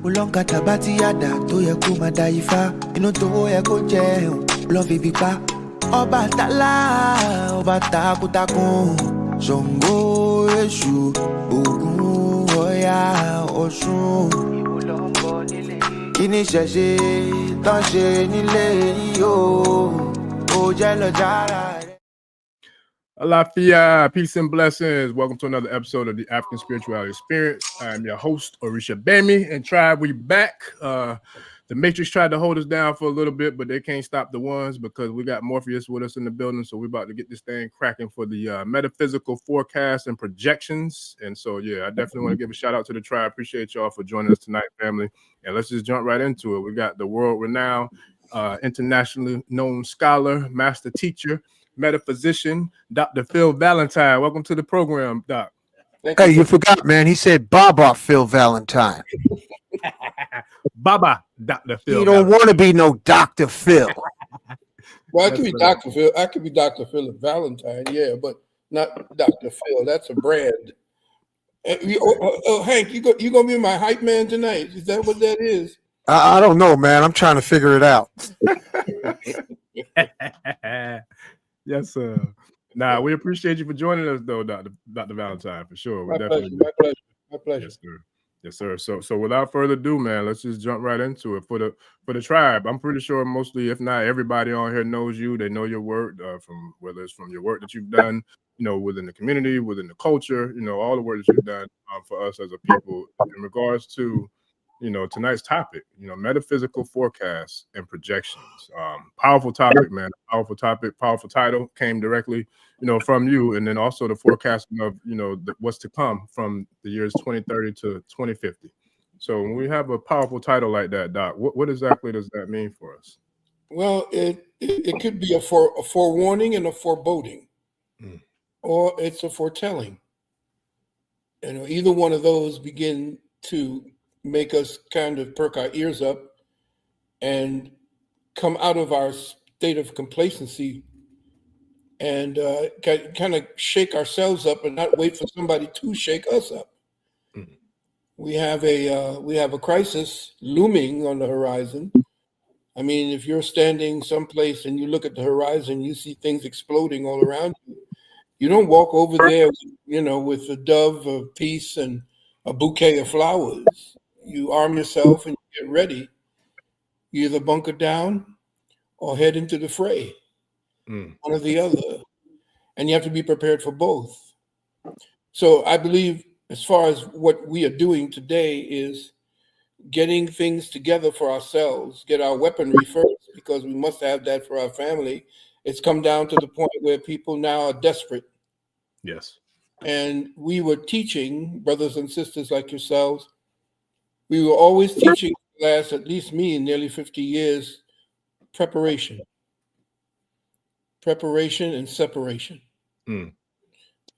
Ulonga tabati yada tó yẹ kó máa da ifá. Inú tó yẹ kó jẹun lọ fi bí pa. Ọbàtálá ọba takuntakun. Ṣàngó Èṣù Ògún Ọya Ọ̀ṣun. Kí ni ṣẹ̀ṣe tán ṣe nílé yìí o? Ó jẹ́ lọ jára rẹ̀. Alafia, peace and blessings. Welcome to another episode of the African Spirituality Experience. I'm your host, Orisha Bemi, and Tribe, we back. The Matrix tried to hold us down for a little bit, but they can't stop the ones because we got Morpheus with us in the building. So we're about to get this thing cracking for the metaphysical forecast and projections. And so, yeah, I definitely want to give a shout out to the Tribe. Appreciate y'all for joining us tonight, family. And let's just jump right into it. We got the world-renowned, internationally known scholar, master teacher, metaphysician, Dr. Phil Valentine. Welcome to the program, Doc. Hey, you forgot, man. He said Baba Phil Valentine. Baba, Dr. Phil. You don't want to be no Dr. Phil. Well, I could be Dr. Phil. I could be Dr. Philip Valentine, yeah, but not Dr. Phil. That's a brand. Hank, you gonna be my hype man tonight? Is that what that is? I don't know, man. I'm trying to figure it out. Yes, sir. Nah, we appreciate you for joining us, though, Dr. Valentine, for sure. My pleasure. Yes, sir. Yes, sir. So without further ado, man, let's just jump right into it. For the Tribe, I'm pretty sure mostly, if not everybody on here knows you. They know your work, from whether it's from your work that you've done, within the community, within the culture, all the work that you've done for us as a people in regards to tonight's topic, metaphysical forecasts and projections. Powerful topic, man. Powerful topic, powerful title, came directly, from you. And then also the forecasting of, what's to come from the years 2030 to 2050. So when we have a powerful title like that, Doc, what exactly does that mean for us? Well, it could be a forewarning and a foreboding, or it's a foretelling. Either one of those begin to make us kind of perk our ears up and come out of our state of complacency and kind of shake ourselves up and not wait for somebody to shake us up. Mm-hmm. We have a crisis looming on the horizon. I mean, if you're standing someplace and you look at the horizon, you see things exploding all around you. You don't walk over there, with a dove of peace and a bouquet of flowers. You arm yourself and you get ready. You either bunker down or head into the fray, one or the other. And you have to be prepared for both. So I believe as far as what we are doing today is getting things together for ourselves, get our weaponry first, because we must have that for our family. It's come down to the point where people now are desperate. Yes. And we were teaching, brothers and sisters like yourselves, we were always teaching class, at least me in nearly 50 years, preparation and separation. And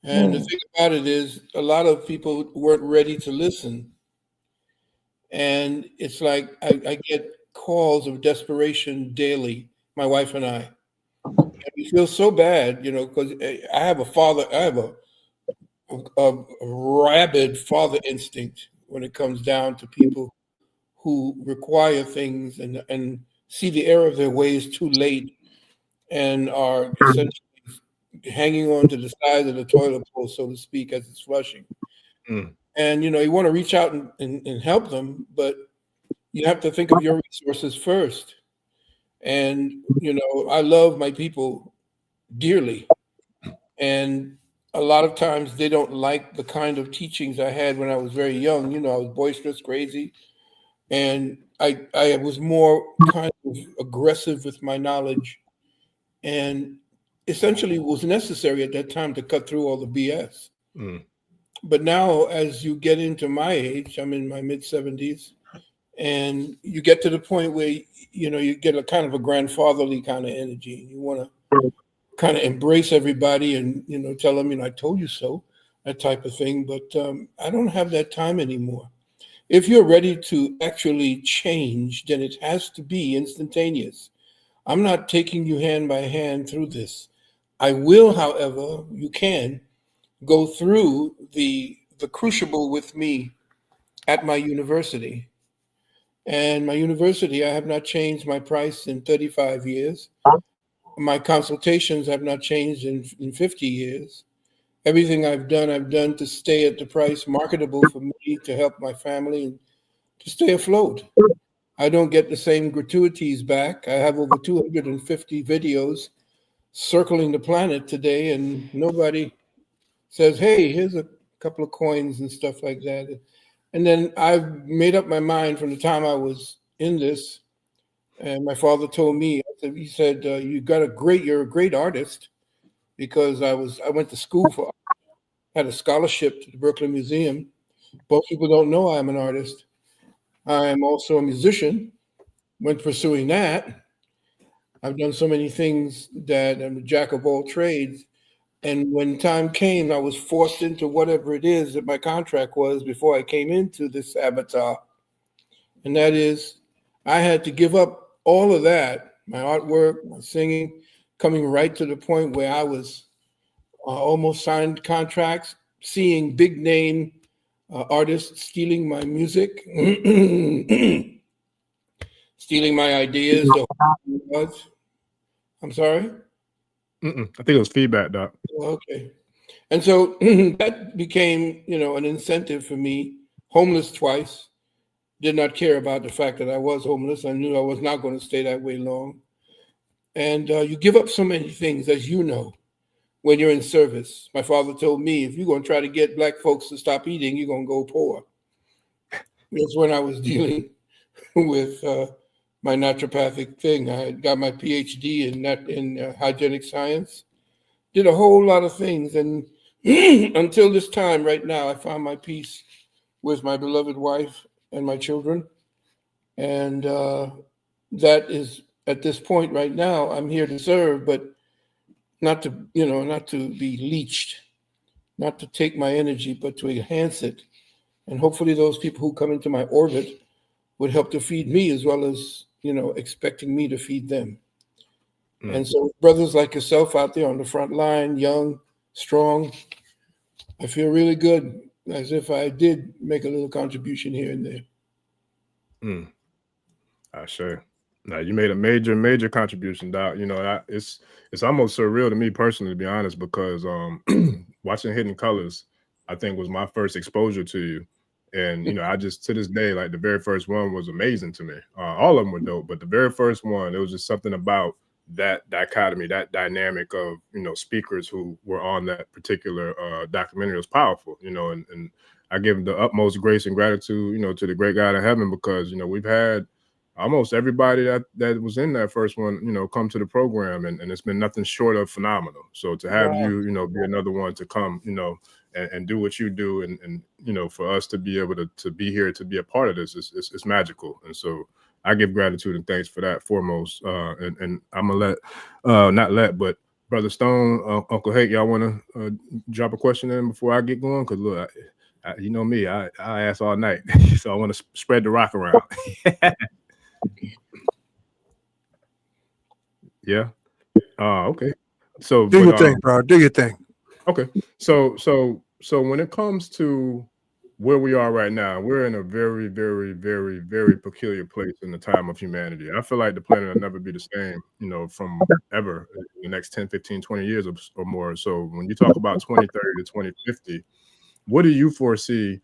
the thing about it is a lot of people weren't ready to listen. And it's like I get calls of desperation daily, my wife and I. And we feel so bad, because I have a rabid father instinct when it comes down to people who require things and see the error of their ways too late and are essentially hanging on to the side of the toilet bowl, so to speak, as it's flushing. And, you want to reach out and help them, but you have to think of your resources first. And, I love my people dearly. And a lot of times they don't like the kind of teachings I had when I was very young. I was boisterous, crazy. And I was more kind of aggressive with my knowledge. And essentially it was necessary at that time to cut through all the BS. But now, as you get into my age, I'm in my mid-70s, and you get to the point where, you get a kind of a grandfatherly kind of energy. You want to kind of embrace everybody and, tell them, I told you so, that type of thing. But I don't have that time anymore. If you're ready to actually change, then it has to be instantaneous. I'm not taking you hand by hand through this. I will, however, you can go through the crucible with me at my university. And my university, I have not changed my price in 35 years. My consultations have not changed in 50 years. Everything I've done to stay at the price marketable for me, to help my family, and to stay afloat. I don't get the same gratuities back. I have over 250 videos circling the planet today, and nobody says, hey, here's a couple of coins and stuff like that. And then I've made up my mind from the time I was in this. And my father told me, he said, you're a great artist, because I went to school for, had a scholarship to the Brooklyn Museum. Most people don't know I'm an artist. I am also a musician. Went pursuing that. I've done so many things that I'm a jack of all trades. And when time came, I was forced into whatever it is that my contract was before I came into this avatar. And that is, I had to give up all of that, my artwork, my singing, coming right to the point where I was almost signed contracts, seeing big name artists stealing my music, stealing my ideas. I'm sorry? I think it was feedback, Doc. Okay. And so that became, an incentive for me. Homeless twice. Did not care about the fact that I was homeless. I knew I was not going to stay that way long. And you give up so many things, as you know, when you're in service. My father told me, if you're going to try to get Black folks to stop eating, you're going to go poor. That's when I was dealing with my naturopathic thing. I got my PhD in hygienic science. Did a whole lot of things. And until this time right now, I found my peace with my beloved wife and my children. And that is, at this point right now, I'm here to serve, but not to be leeched, not to take my energy, but to enhance it. And hopefully those people who come into my orbit would help to feed me, as well as, expecting me to feed them. And so brothers like yourself out there on the front line, young, strong, I feel really good, as if I did make a little contribution here and there. I sure. Now you made a major contribution, Doc. It's almost surreal to me personally, to be honest, because watching Hidden Colors, I think, was my first exposure to you. And I just, to this day, like, the very first one was amazing to me. All of them were dope, but the very first one, it was just something about that dichotomy, that dynamic of speakers who were on that particular documentary was powerful. And I give the utmost grace and gratitude, to the great God in heaven, because we've had almost everybody that was in that first one, come to the program, and it's been nothing short of phenomenal. So to have you, be another one to come, and do what you do, and for us to be able to be here, to be a part of this, it's magical. And so I give gratitude and thanks for that foremost. And I'm gonna but Brother Stone, Uncle Hake, y'all want to drop a question in before I get going? Because look, you know me, I ask all night, so I want to spread the rock around. Yeah. Okay. So Do your thing, bro. Do your thing. Okay. So when it comes to where we are right now, we're in a very, very, very, very peculiar place in the time of humanity. I feel like the planet will never be the same, from ever in the next 10, 15, 20 years or more. So when you talk about 2030 to 2050, what do you foresee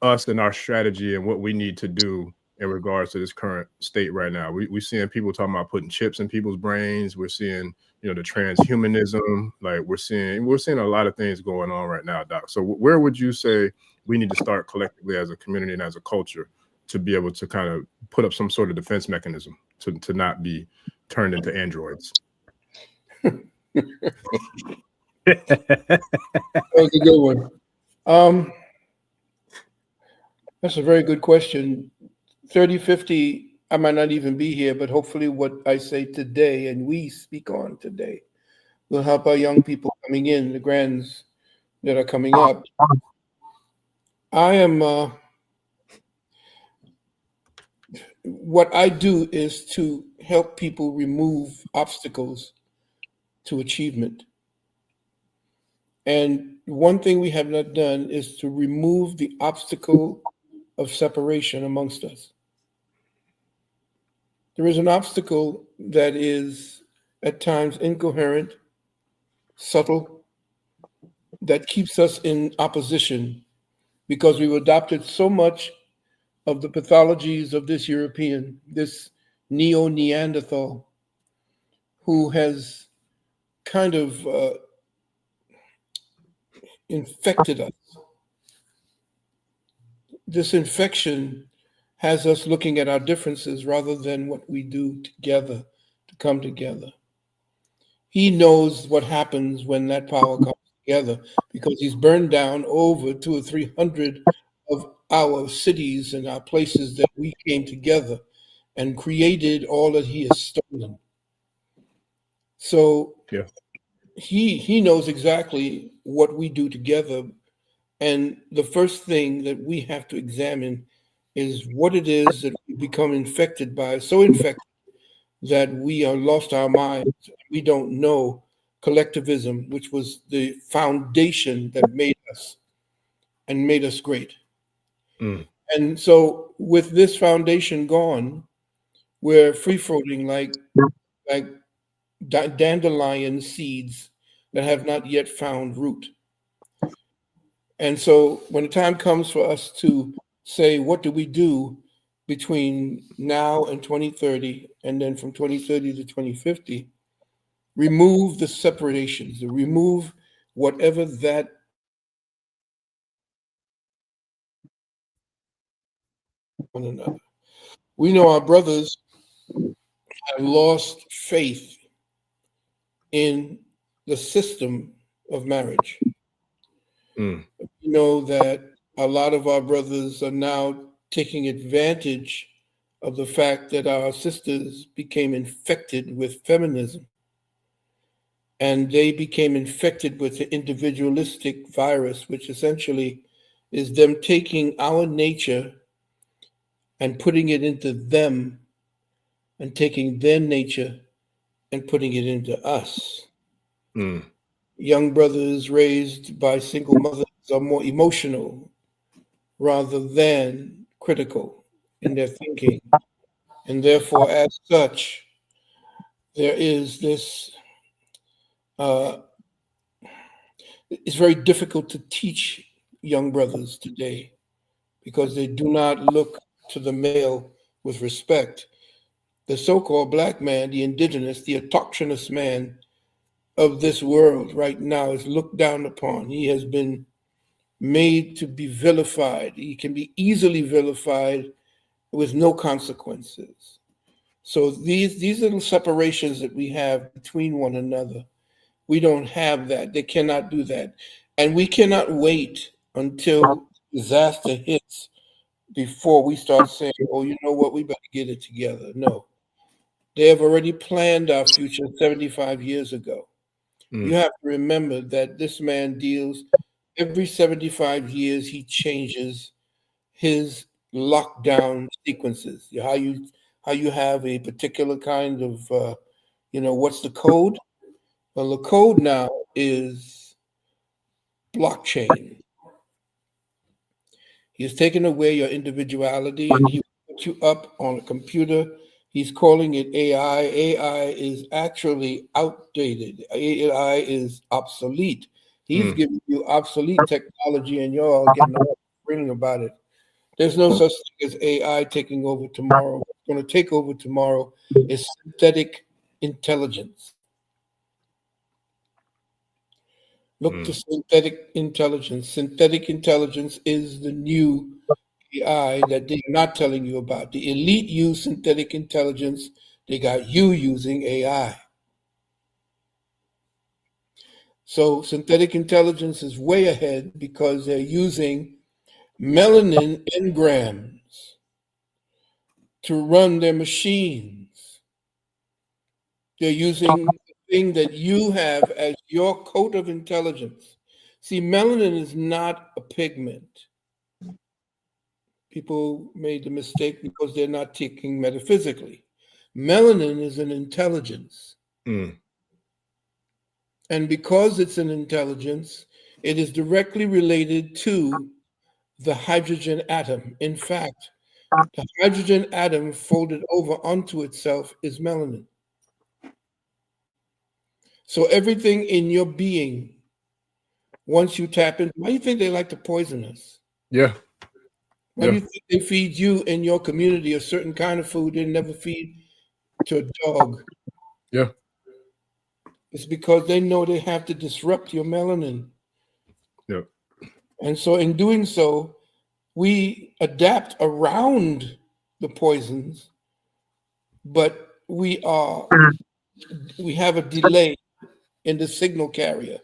us and our strategy and what we need to do in regards to this current state right now? We're seeing people talking about putting chips in people's brains. We're seeing, the transhumanism. Like, we're seeing a lot of things going on right now, Doc. So where would you say we need to start collectively as a community and as a culture to be able to kind of put up some sort of defense mechanism to not be turned into androids? That was a good one. That's a very good question. 3050, I might not even be here, but hopefully what I say today and we speak on today will help our young people coming in, the grands that are coming up. I am, what I do is to help people remove obstacles to achievement. And one thing we have not done is to remove the obstacle of separation amongst us. There is an obstacle that is at times incoherent, subtle, that keeps us in opposition because we've adopted so much of the pathologies of this European, this neo-Neanderthal, who has kind of infected us. This infection has us looking at our differences rather than what we do together to come together. He knows what happens when that power comes together because he's burned down over 200 or 300 of our cities and our places that we came together and created all that he has stolen. So Yeah. he knows exactly what we do together. And the first thing that we have to examine is what it is that we become infected by, so infected that we are lost our minds. We don't know collectivism, which was the foundation that made us and made us great. Mm. And so with this foundation gone, we're free floating like dandelion seeds that have not yet found root. And so when the time comes for us to say, what do we do between now and 2030, and then from 2030 to 2050, remove the separations, remove whatever that one another. We know our brothers have lost faith in the system of marriage. Mm. We know that a lot of our brothers are now taking advantage of the fact that our sisters became infected with feminism. And they became infected with the individualistic virus, which essentially is them taking our nature and putting it into them and taking their nature and putting it into us. Mm. Young brothers raised by single mothers are more emotional rather than critical in their thinking. And therefore, as such, there is this, it's very difficult to teach young brothers today because they do not look to the male with respect. The so-called black man, the indigenous, the autochthonous man of this world right now is looked down upon. He has been made to be vilified. He can be easily vilified with no consequences. So these little separations that we have between one another, we don't have that. They cannot do that. And we cannot wait until disaster hits before we start saying, oh, you know what, we better get it together. No. They have already planned our future 75 years ago. Mm. You have to remember that this man deals every 75 years, he changes his lockdown sequences. How you have a particular kind of what's the code? Well, the code now is blockchain. He's taken away your individuality and he put you up on a computer. He's calling it AI. AI is actually outdated. AI is obsolete. He's giving you obsolete technology and you're all getting all grinning about it. There's no such thing as AI taking over tomorrow. What's going to take over tomorrow is synthetic intelligence. Look to synthetic intelligence. Synthetic intelligence is the new AI that they're not telling you about. The elite use synthetic intelligence. They got you using AI. So synthetic intelligence is way ahead because they're using melanin engrams to run their machines. They're using the thing that you have as your coat of intelligence. See, melanin is not a pigment. People made the mistake because they're not thinking metaphysically. Melanin is an intelligence. Mm. And because it's an intelligence, it is directly related to the hydrogen atom. In fact, The hydrogen atom folded over onto itself is melanin. So everything in your being, once you tap in, why do you think they like to poison us? Yeah. Why do you think they feed you in your community a certain kind of food they never feed to a dog? Yeah. It's because they know they have to disrupt your melanin. Yeah. And so in doing so, we adapt around the poisons, but we have a delay in the signal carrier.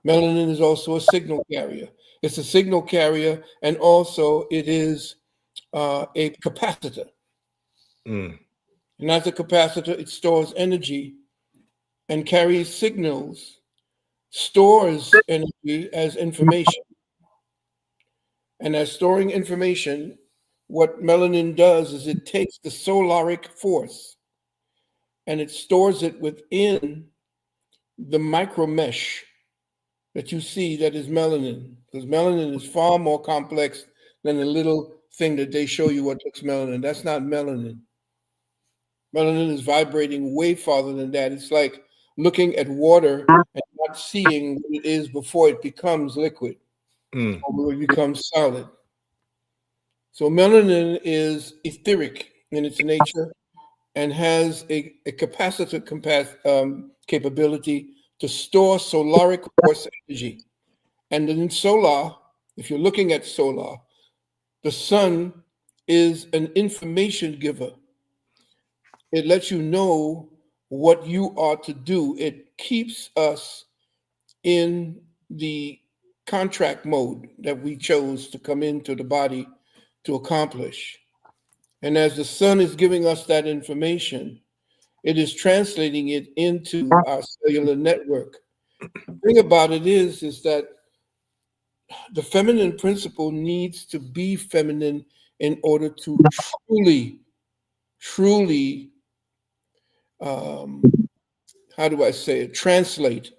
Melanin is also a signal carrier. It's a signal carrier, and also it is a capacitor. Mm. And as a capacitor, it stores energy and carries signals, stores energy as information. And as storing information, what melanin does is it takes the solaric force and it stores it within the micro mesh that you see that is melanin. Because melanin is far more complex than the little thing that they show you what looks melanin. That's not melanin. Melanin is vibrating way farther than that. It's like looking at water and not seeing what it is before it becomes liquid or it becomes solid. So melanin is etheric in its nature and has a capacitor capability to store solaric force energy. And in solar, if you're looking at solar, the sun is an information giver. It lets you know what you are to do. It keeps us in the contract mode that we chose to come into the body to accomplish. And as the sun is giving us that information, it is translating it into our cellular network. The thing about it is that the feminine principle needs to be feminine in order to truly, how do I say it, translate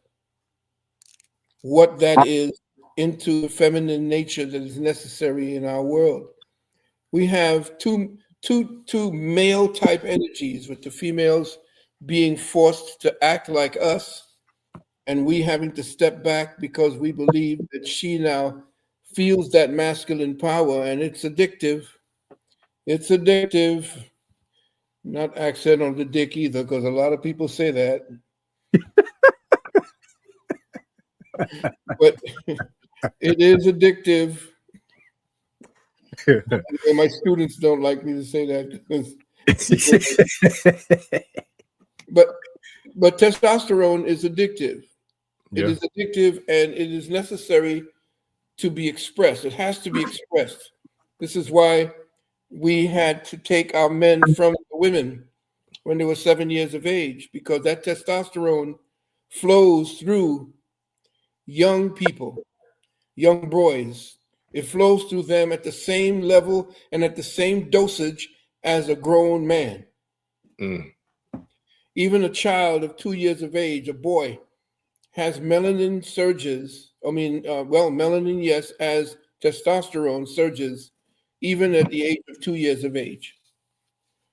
what that is into the feminine nature that is necessary in our world. We have two male type energies, with the females being forced to act like us, and we having to step back because we believe that she now feels that masculine power, and it's addictive. It's addictive. Not accent on the dick either, because a lot of people say that. But it is addictive. And my students don't like me to say that but testosterone is addictive. Yeah. It is addictive, and it is necessary to be expressed. It has to be expressed. This is why we had to take our men from the women when they were 7 years of age, because that testosterone flows through young people, young boys. It flows through them at the same level and at the same dosage as a grown man. Even a child of 2 years of age, a boy, has melanin surges. Melanin, yes, as testosterone surges, even at the age of 2 years of age.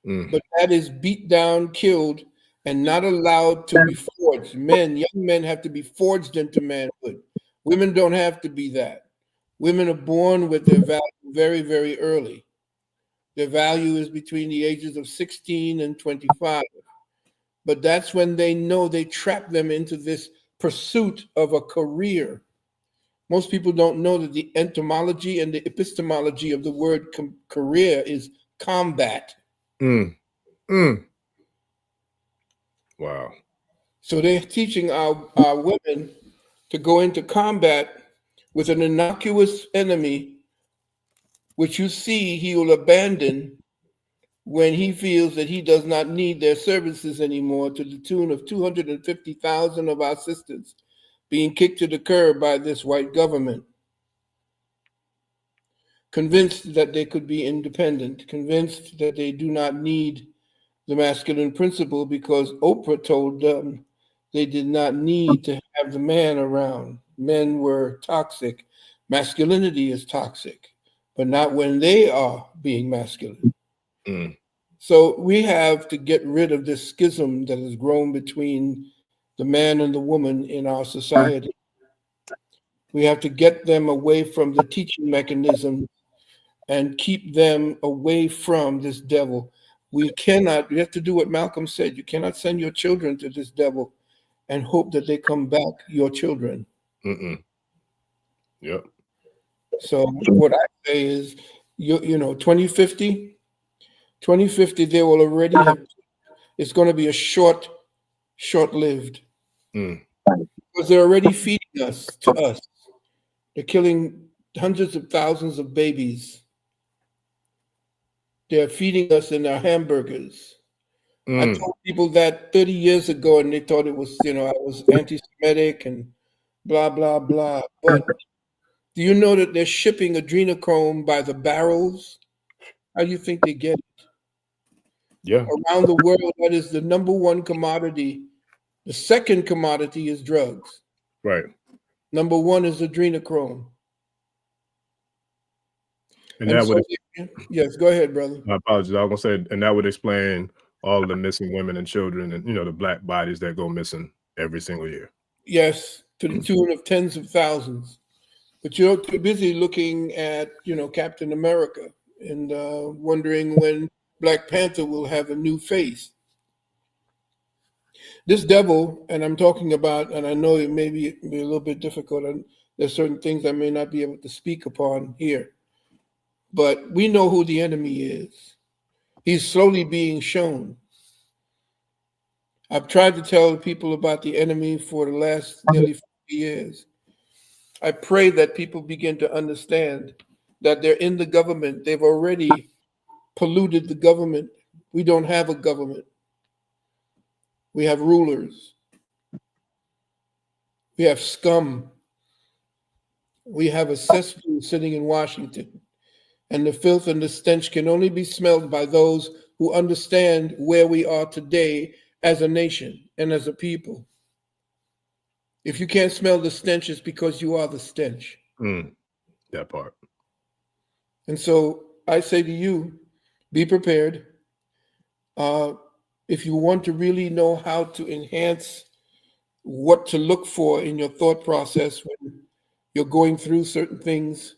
But that is beat down, killed, and not allowed to be forged. Young men have to be forged into manhood. Women don't have to be that. Women are born with their value very, very early. Their value is between the ages of 16 and 25. But that's when they know they trap them into this pursuit of a career. Most people don't know that the etymology and the epistemology of the word career is combat. Wow. So they're teaching our women to go into combat with an innocuous enemy, which you see he will abandon when he feels that he does not need their services anymore, to the tune of 250,000 of our sisters being kicked to the curb by this white government, convinced that they could be independent, convinced that they do not need the masculine principle because Oprah told them they did not need to have the man around. Men were toxic. Masculinity is toxic, but not when they are being masculine. Mm. So we have to get rid of this schism that has grown between the man and the woman in our society. We have to get them away from the teaching mechanism and keep them away from this devil. We have to do what Malcolm said. You cannot send your children to this devil and hope that they come back your children. Yep. So what I say is, 2050, they will already have, it's going to be a short-lived. Because they're already feeding us. They're killing hundreds of thousands of babies. They're feeding us in our hamburgers. I told people that 30 years ago, and they thought it was, I was anti-Semitic and blah, blah, blah. But do you know that they're shipping adrenochrome by the barrels? How do you think they get it? Yeah. Around the world, that is the number one commodity. The second commodity is drugs. Right. Number one is adrenochrome. And that would, yes, go ahead, brother. My apologies. I was gonna say, and that would explain all the missing women and children, and the black bodies that go missing every single year. Yes, to the tune of tens of thousands. But you're too busy looking at, Captain America and wondering when Black Panther will have a new face. This devil, and I'm talking about, and I know it may be a little bit difficult, and there's certain things I may not be able to speak upon here, but we know who the enemy is. He's slowly being shown. I've tried to tell people about the enemy for the last nearly 50 years. I pray that people begin to understand that they're in the government. They've already polluted the government. We don't have a government. We have rulers. We have scum. We have a cesspool sitting in Washington. And the filth and the stench can only be smelled by those who understand where we are today as a nation and as a people. If you can't smell the stench, it's because you are the stench. That part. And so I say to you, be prepared. If you want to really know how to enhance what to look for in your thought process when you're going through certain things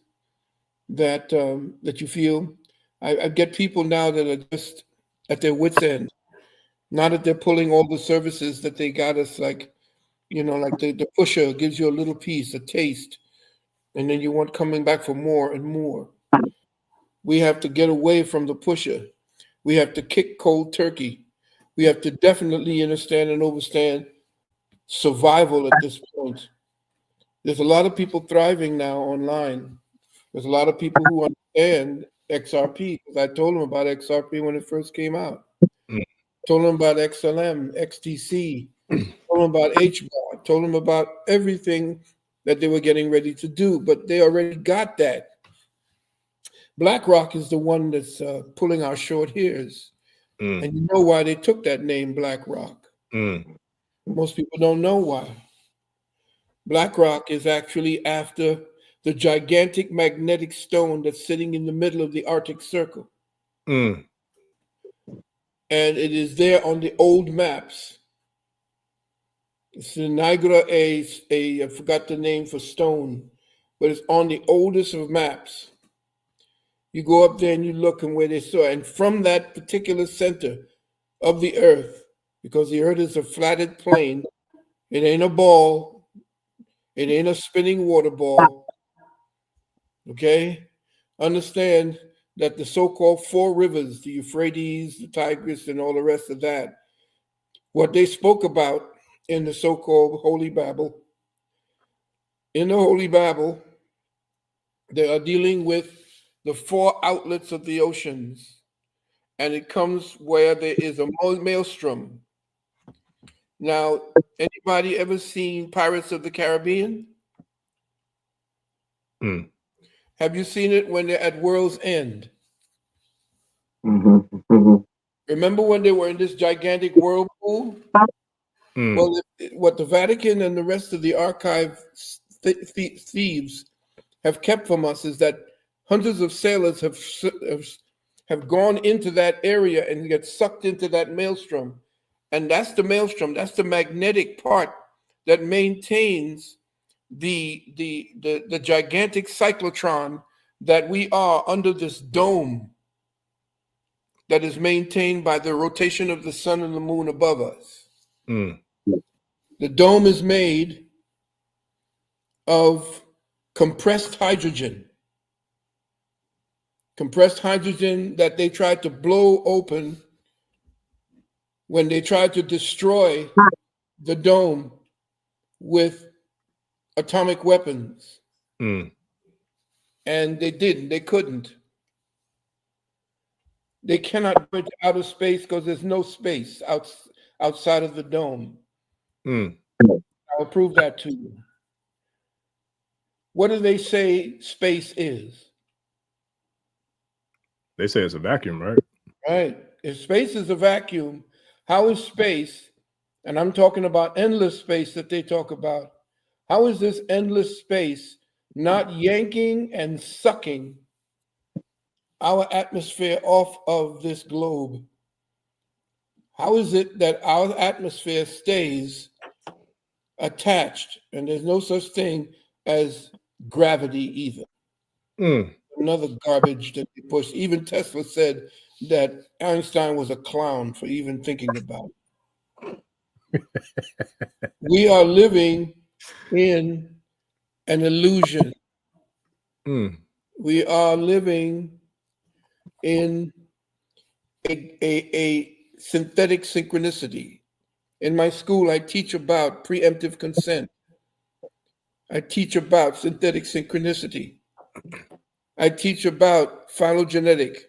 that you feel, I get people now that are just at their wits' end. Now that they're pulling all the services that they got us, like the pusher gives you a little piece, a taste, and then you want coming back for more and more. We have to get away from the pusher. We have to kick cold turkey. We have to definitely understand and understand survival at this point. There's a lot of people thriving now online. There's a lot of people who understand XRP, because I told them about XRP when it first came out. Told them about XLM, XTC, told them about HBAR, told them about everything that they were getting ready to do, but they already got that. BlackRock is the one that's pulling our short hairs. And you know why they took that name, BlackRock. Most people don't know why. BlackRock is actually after the gigantic magnetic stone that's sitting in the middle of the Arctic Circle. And it is there on the old maps. It's the Niagara I forgot the name for stone, but it's on the oldest of maps. You go up there and you look and where they saw, and from that particular center of the earth, because the earth is a flatted plane, it ain't a ball, it ain't a spinning water ball. Okay? Understand that the so-called four rivers, the Euphrates, the Tigris, and all the rest of that, what they spoke about in the so-called Holy Bible, they are dealing with the four outlets of the oceans, and it comes where there is a maelstrom. Now, anybody ever seen Pirates of the Caribbean? Have you seen it when they're at World's End? Remember when they were in this gigantic whirlpool? Well, what the Vatican and the rest of the archive thieves have kept from us is that hundreds of sailors have have gone into that area and get sucked into that maelstrom. And that's the maelstrom. That's the magnetic part that maintains the gigantic cyclotron that we are under this dome that is maintained by the rotation of the sun and the moon above us. Mm. The dome is made of compressed hydrogen that they tried to blow open when they tried to destroy the dome with atomic weapons. Mm. And they didn't. They couldn't. They cannot go into outer space because there's no space outside of the dome. Mm. I'll prove that to you. What do they say space is? They say it's a vacuum, right? Right. If space is a vacuum, how is space, and I'm talking about endless space that they talk about, how is this endless space not yanking and sucking our atmosphere off of this globe? How is it that our atmosphere stays attached and there's no such thing as gravity either? Mm. Another garbage that they push. Even Tesla said that Einstein was a clown for even thinking about it. We are living in an illusion. Mm. We are living in a synthetic synchronicity. In my school, I teach about preemptive consent. I teach about synthetic synchronicity. I teach about phylogenetic.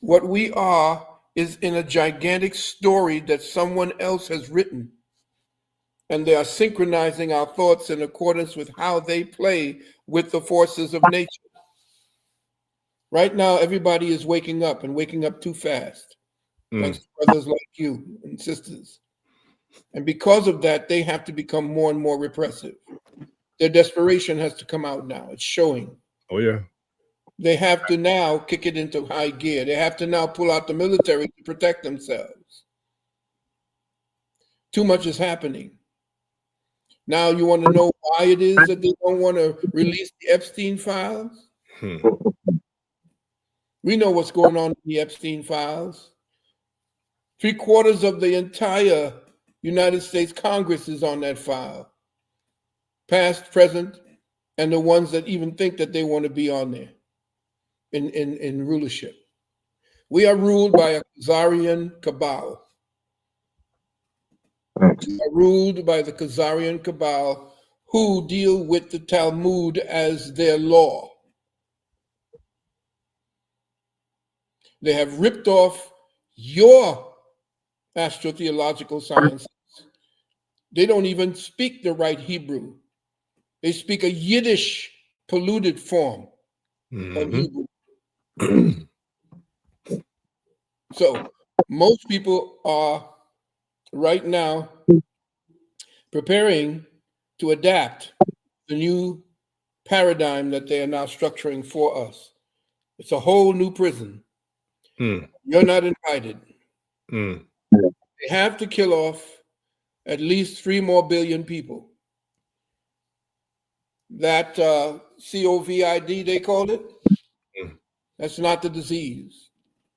What we are is in a gigantic story that someone else has written. And they are synchronizing our thoughts in accordance with how they play with the forces of nature. Right now, everybody is waking up and waking up too fast, thanks to brothers like you and sisters. And because of that, they have to become more and more repressive. Their desperation has to come out now. It's showing. Oh, yeah. They have to now kick it into high gear. They have to now pull out the military to protect themselves. Too much is happening. Now you want to know why it is that they don't want to release the Epstein files? We know what's going on in the Epstein files. 3/4 of the entire United States Congress is on that file. Past, present, and the ones that even think that they want to be on there in rulership. We are ruled by a Khazarian cabal. We are ruled by the Khazarian cabal who deal with the Talmud as their law. They have ripped off your astrotheological sciences. They don't even speak the right Hebrew. They speak a Yiddish polluted form of Hebrew. So most people are right now preparing to adapt the new paradigm that they are now structuring for us. It's a whole new prison. You're not invited. They have to kill off at least 3 more billion people. That COVID, they called it, that's not the disease.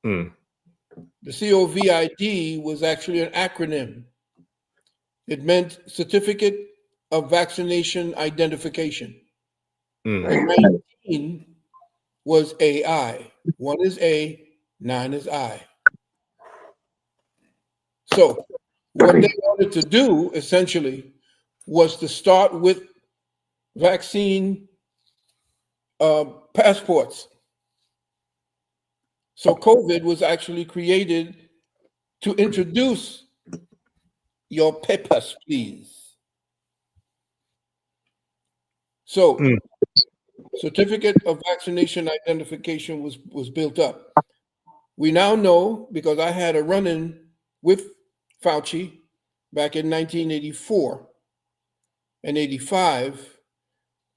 The COVID was actually an acronym. It meant Certificate of Vaccination Identification. And 19 was AI. 1 is A, 9 is I. So what they wanted to do essentially was to start with vaccine passports. So COVID was actually created to introduce your papers, please. So certificate of vaccination identification was built up. We now know, because I had a run-in with Fauci back in 1984 and 85,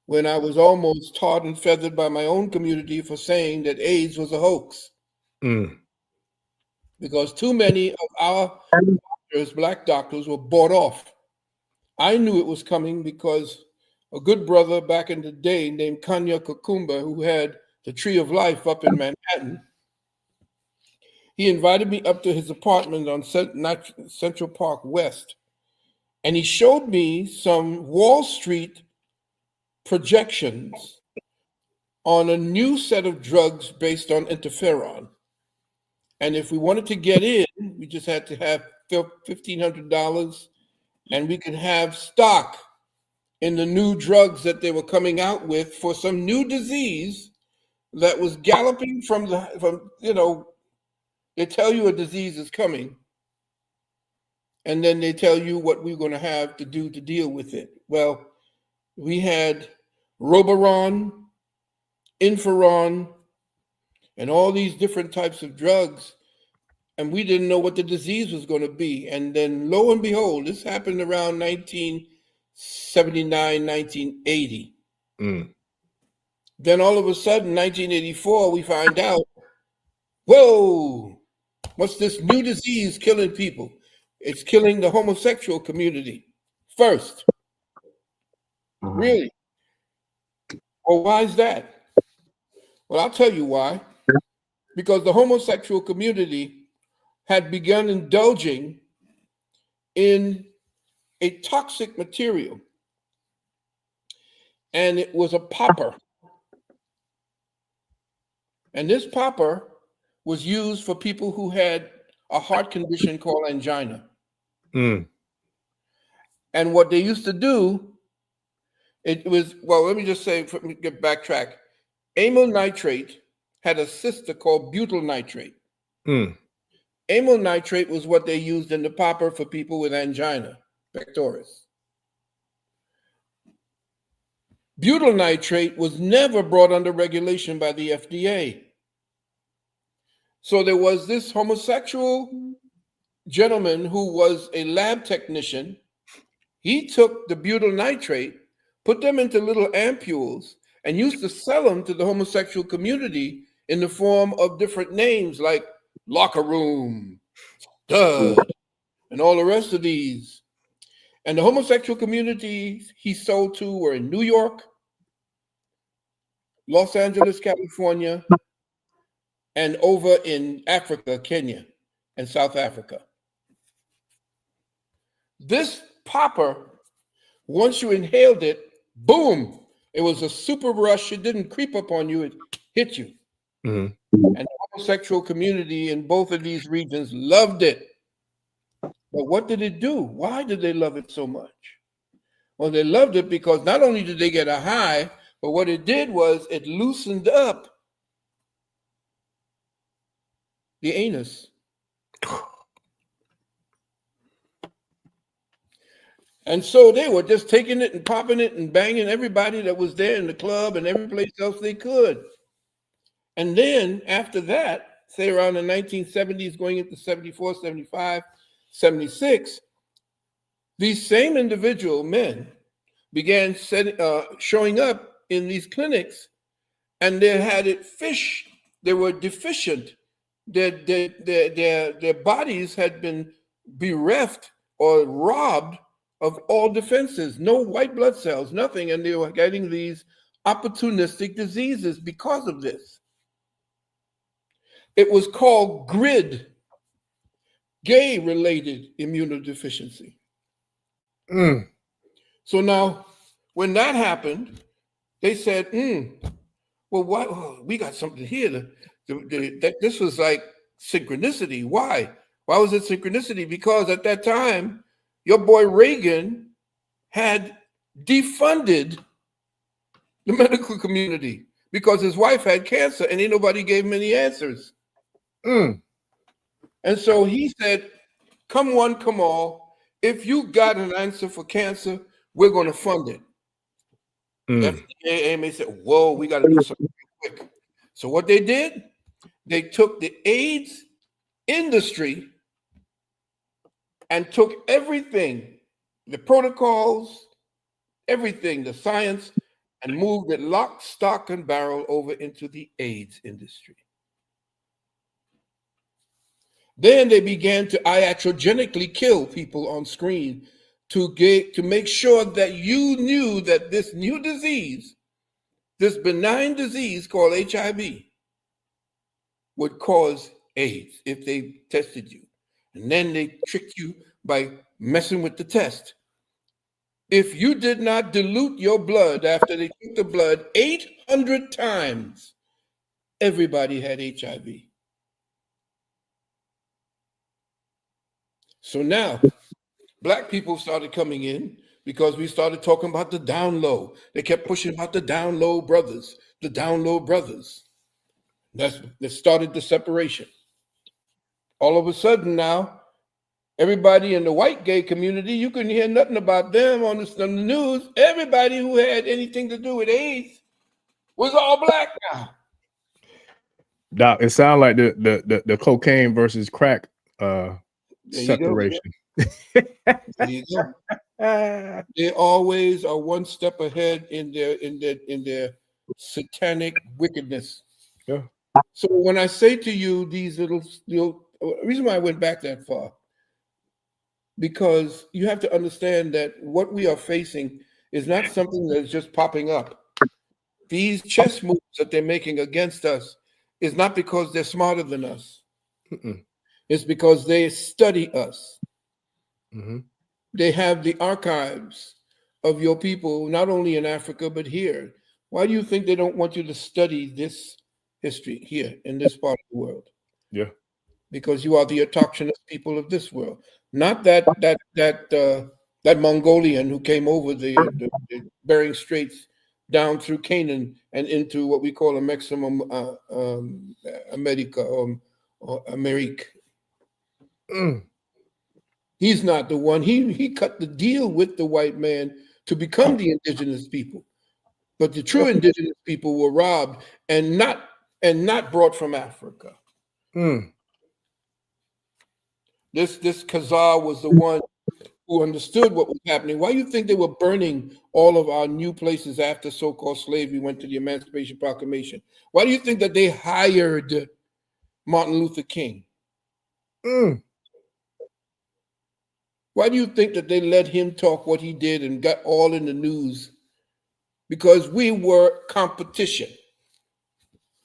when I was almost tarred and feathered by my own community for saying that AIDS was a hoax. Because too many of our doctors, black doctors, were bought off. I knew it was coming because a good brother back in the day named Kanya Kakumba, who had the Tree of Life up in Manhattan, he invited me up to his apartment on Central Park West, and he showed me some Wall Street projections on a new set of drugs based on interferon. And if we wanted to get in, we just had to have $1,500, and we could have stock in the new drugs that they were coming out with for some new disease that was galloping from they tell you a disease is coming, and then they tell you what we're going to have to do to deal with it. Well, we had Robaron, Inferon, and all these different types of drugs, and we didn't know what the disease was going to be. And then lo and behold, this happened around 1979, 1980. Then all of a sudden, 1984, we find out, whoa, what's this new disease killing people? It's killing the homosexual community first. Really? Well, why is that? Well, I'll tell you why. Because the homosexual community had begun indulging in a toxic material, and it was a popper. And this popper was used for people who had a heart condition called angina. And what they used to do, it was, well, let me just say, let me get backtrack. Amyl nitrate had a sister called butyl nitrate. Amyl nitrate was what they used in the popper for people with angina pectoris. Butyl nitrate was never brought under regulation by the FDA. So there was this homosexual gentleman who was a lab technician. He took the butyl nitrate, put them into little ampules, and used to sell them to the homosexual community in the form of different names like Locker Room, Stud, and all the rest of these. And the homosexual communities he sold to were in New York, Los Angeles, California, and over in Africa, Kenya, and South Africa. This popper, once you inhaled it, boom, it was a super rush. It didn't creep up on you, it hit you. And the homosexual community in both of these regions loved it. But what did it do? Why did they love it so much? Well, they loved it because not only did they get a high, but what it did was it loosened up the anus. And so they were just taking it and popping it and banging everybody that was there in the club and every place else they could. And then after that, say around the 1970s, going into 74, 75, 76, these same individual men began showing up in these clinics, and they had it fish. They were deficient. Their bodies had been bereft or robbed of all defenses, no white blood cells, nothing, and they were getting these opportunistic diseases because of this. It was called GRID, gay-related immunodeficiency. So now, when that happened, they said, well, what? Oh, we got something here. This was like synchronicity. Why? Why was it synchronicity? Because at that time, your boy Reagan had defunded the medical community because his wife had cancer and ain't nobody gave him any answers. And so he said, come one, come all. If you got an answer for cancer, we're going to fund it. FDA AMA said, whoa, we got to do something quick. So what they did, they took the AIDS industry and took everything, the protocols, everything, the science, and moved it lock, stock, and barrel over into the AIDS industry. Then they began to iatrogenically kill people on screen to make sure that you knew that this new disease, this benign disease called HIV, would cause AIDS if they tested you. And then they tricked you by messing with the test. If you did not dilute your blood after they took the blood 800 times, everybody had HIV. So now, Black people started coming in because we started talking about the down low. They kept pushing about the down low brothers, the down low brothers. That started the separation. All of a sudden now, everybody in the white gay community, you couldn't hear nothing about them on the news. Everybody who had anything to do with AIDS was all Black now. Doc, it sounds like the cocaine versus crack separation. There you go. They always are one step ahead in their satanic wickedness. Yeah. So when I say to you these little reason why I went back that far, because you have to understand that what we are facing is not something that's just popping up. These chess moves that they're making against us is not because they're smarter than us. It's because they study us. They have the archives of your people, not only in Africa, but here. Why do you think they don't want you to study this history here in this part of the world? Yeah. Because you are the autochthonous people of this world, not that Mongolian who came over the Bering Straits down through Canaan and into what we call a maximum America or Amerique. He's not the one. He cut the deal with the white man to become the indigenous people, but the true indigenous people were robbed and not brought from Africa. This Khazar was the one who understood what was happening. Why do you think they were burning all of our new places after so-called slavery went to the Emancipation Proclamation? Why do you think that they hired Martin Luther King? Why do you think that they let him talk what he did and got all in the news? Because we were competition.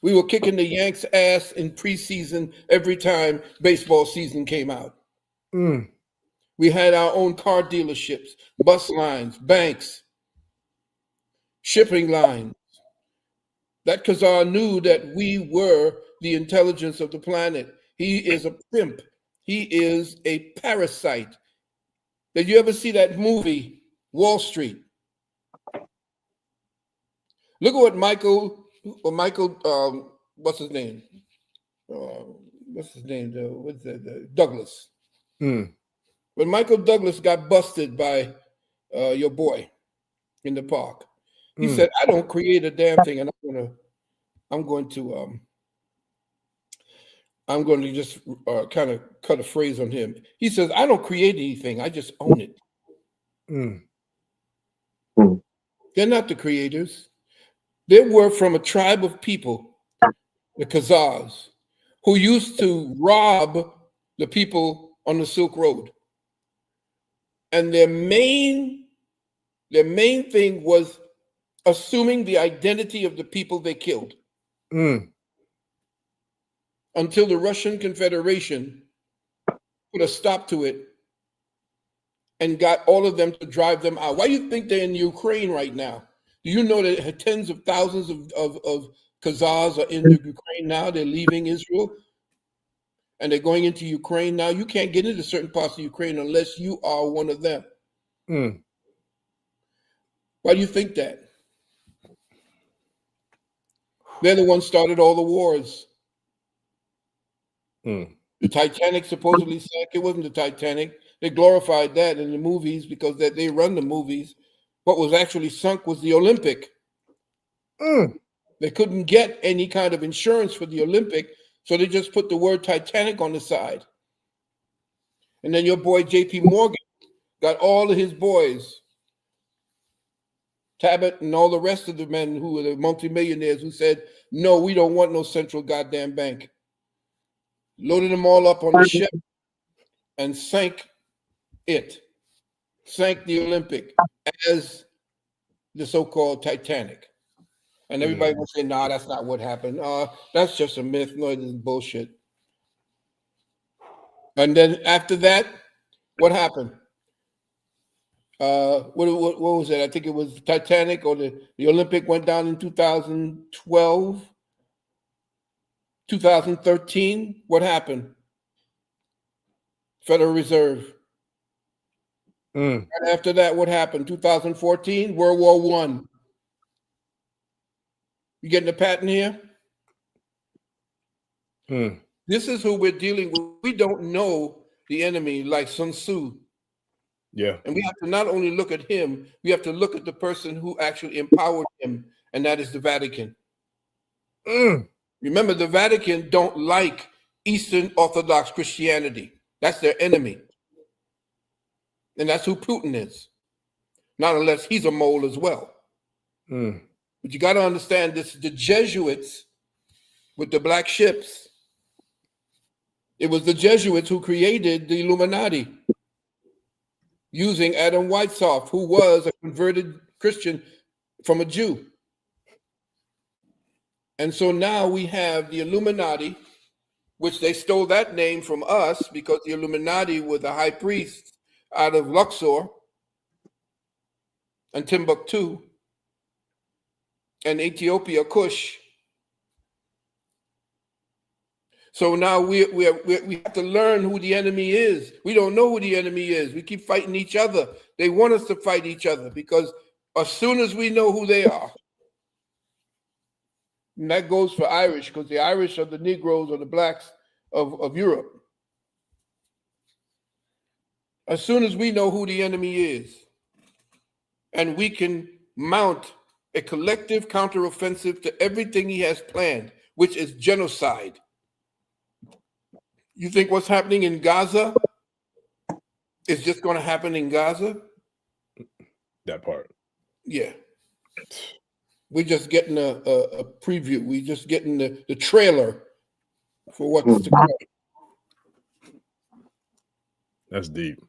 We were kicking the Yanks' ass in preseason every time baseball season came out. We had our own car dealerships, bus lines, banks, shipping lines. That Khazar knew that we were the intelligence of the planet. He is a pimp. He is a parasite. Did you ever see that movie, Wall Street? Look at what Michael, what's his name? Douglas. When Michael Douglas got busted by your boy in the park, he said, "I don't create a damn thing, and I'm going to just kind of cut a phrase on him." He says, "I don't create anything; I just own it." They're not the creators. They were from a tribe of people, the Khazars, who used to rob the people on the Silk Road. And their main thing was assuming the identity of the people they killed. Until the Russian Confederation put a stop to it and got all of them to drive them out. Why do you think they're in Ukraine right now? Do you know that tens of thousands of Khazars are in the Ukraine now? They're leaving Israel and they're going into Ukraine now. You can't get into certain parts of Ukraine unless you are one of them. Why do you think that? They're the ones started all the wars. The Titanic supposedly sank. It wasn't the Titanic. They glorified that in the movies because that they run the movies. What was actually sunk was the Olympic. They couldn't get any kind of insurance for the Olympic, so they just put the word Titanic on the side. And then your boy J.P. Morgan got all of his boys Tabet and all the rest of the men who were the multimillionaires who said, no, we don't want no central goddamn bank. Loaded them all up on the ship and sank the Olympic as the so-called Titanic. And everybody will say, nah, that's not what happened. That's just a myth. No, it is bullshit. And then after that, what happened? What was it? I think it was Titanic or the Olympic went down in 2012, 2013. What happened? Federal Reserve. And after that, what happened? 2014, World War I. You getting the pattern here? This is who we're dealing with. We don't know the enemy like Sun Tzu. Yeah. And we have to not only look at him, we have to look at the person who actually empowered him, and that is the Vatican. Remember, the Vatican don't like Eastern Orthodox Christianity. That's their enemy. And that's who Putin is. Not unless he's a mole as well. But you got to understand this, the Jesuits with the black ships. It was the Jesuits who created the Illuminati using Adam Weishaupt, who was a converted Christian from a Jew. And so now we have the Illuminati, which they stole that name from us because the Illuminati were the high priests out of Luxor and Timbuktu and Ethiopia, Kush. So now we have to learn who the enemy is. We don't know who the enemy is. We keep fighting each other. They want us to fight each other because as soon as we know who they are, and that goes for Irish, because the Irish are the Negroes or the blacks of Europe. As soon as we know who the enemy is, and we can mount a collective counteroffensive to everything he has planned, which is genocide. You think what's happening in Gaza is just going to happen in Gaza? That part. Yeah. We're just getting a preview. We're just getting the trailer for what's to come. That's deep.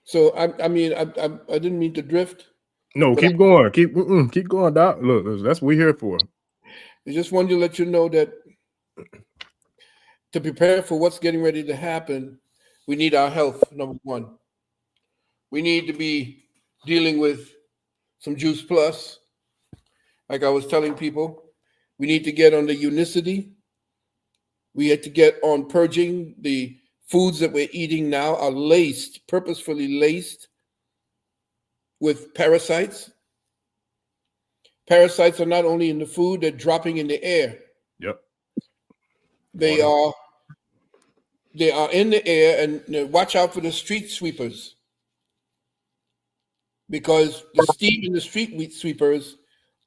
So I didn't mean to drift. No, keep going. Keep going, Doc. Look, that's what we're here for. I just wanted to let you know that to prepare for what's getting ready to happen, we need our health, number one. We need to be dealing with some Juice Plus. Like I was telling people, we need to get on the unicity. We had to get on purging. The foods that we're eating now are laced, purposefully laced with parasites. Parasites are not only in the food, they're dropping in the air. Yep. They are in the air, and watch out for the street sweepers, because the steam in the street sweepers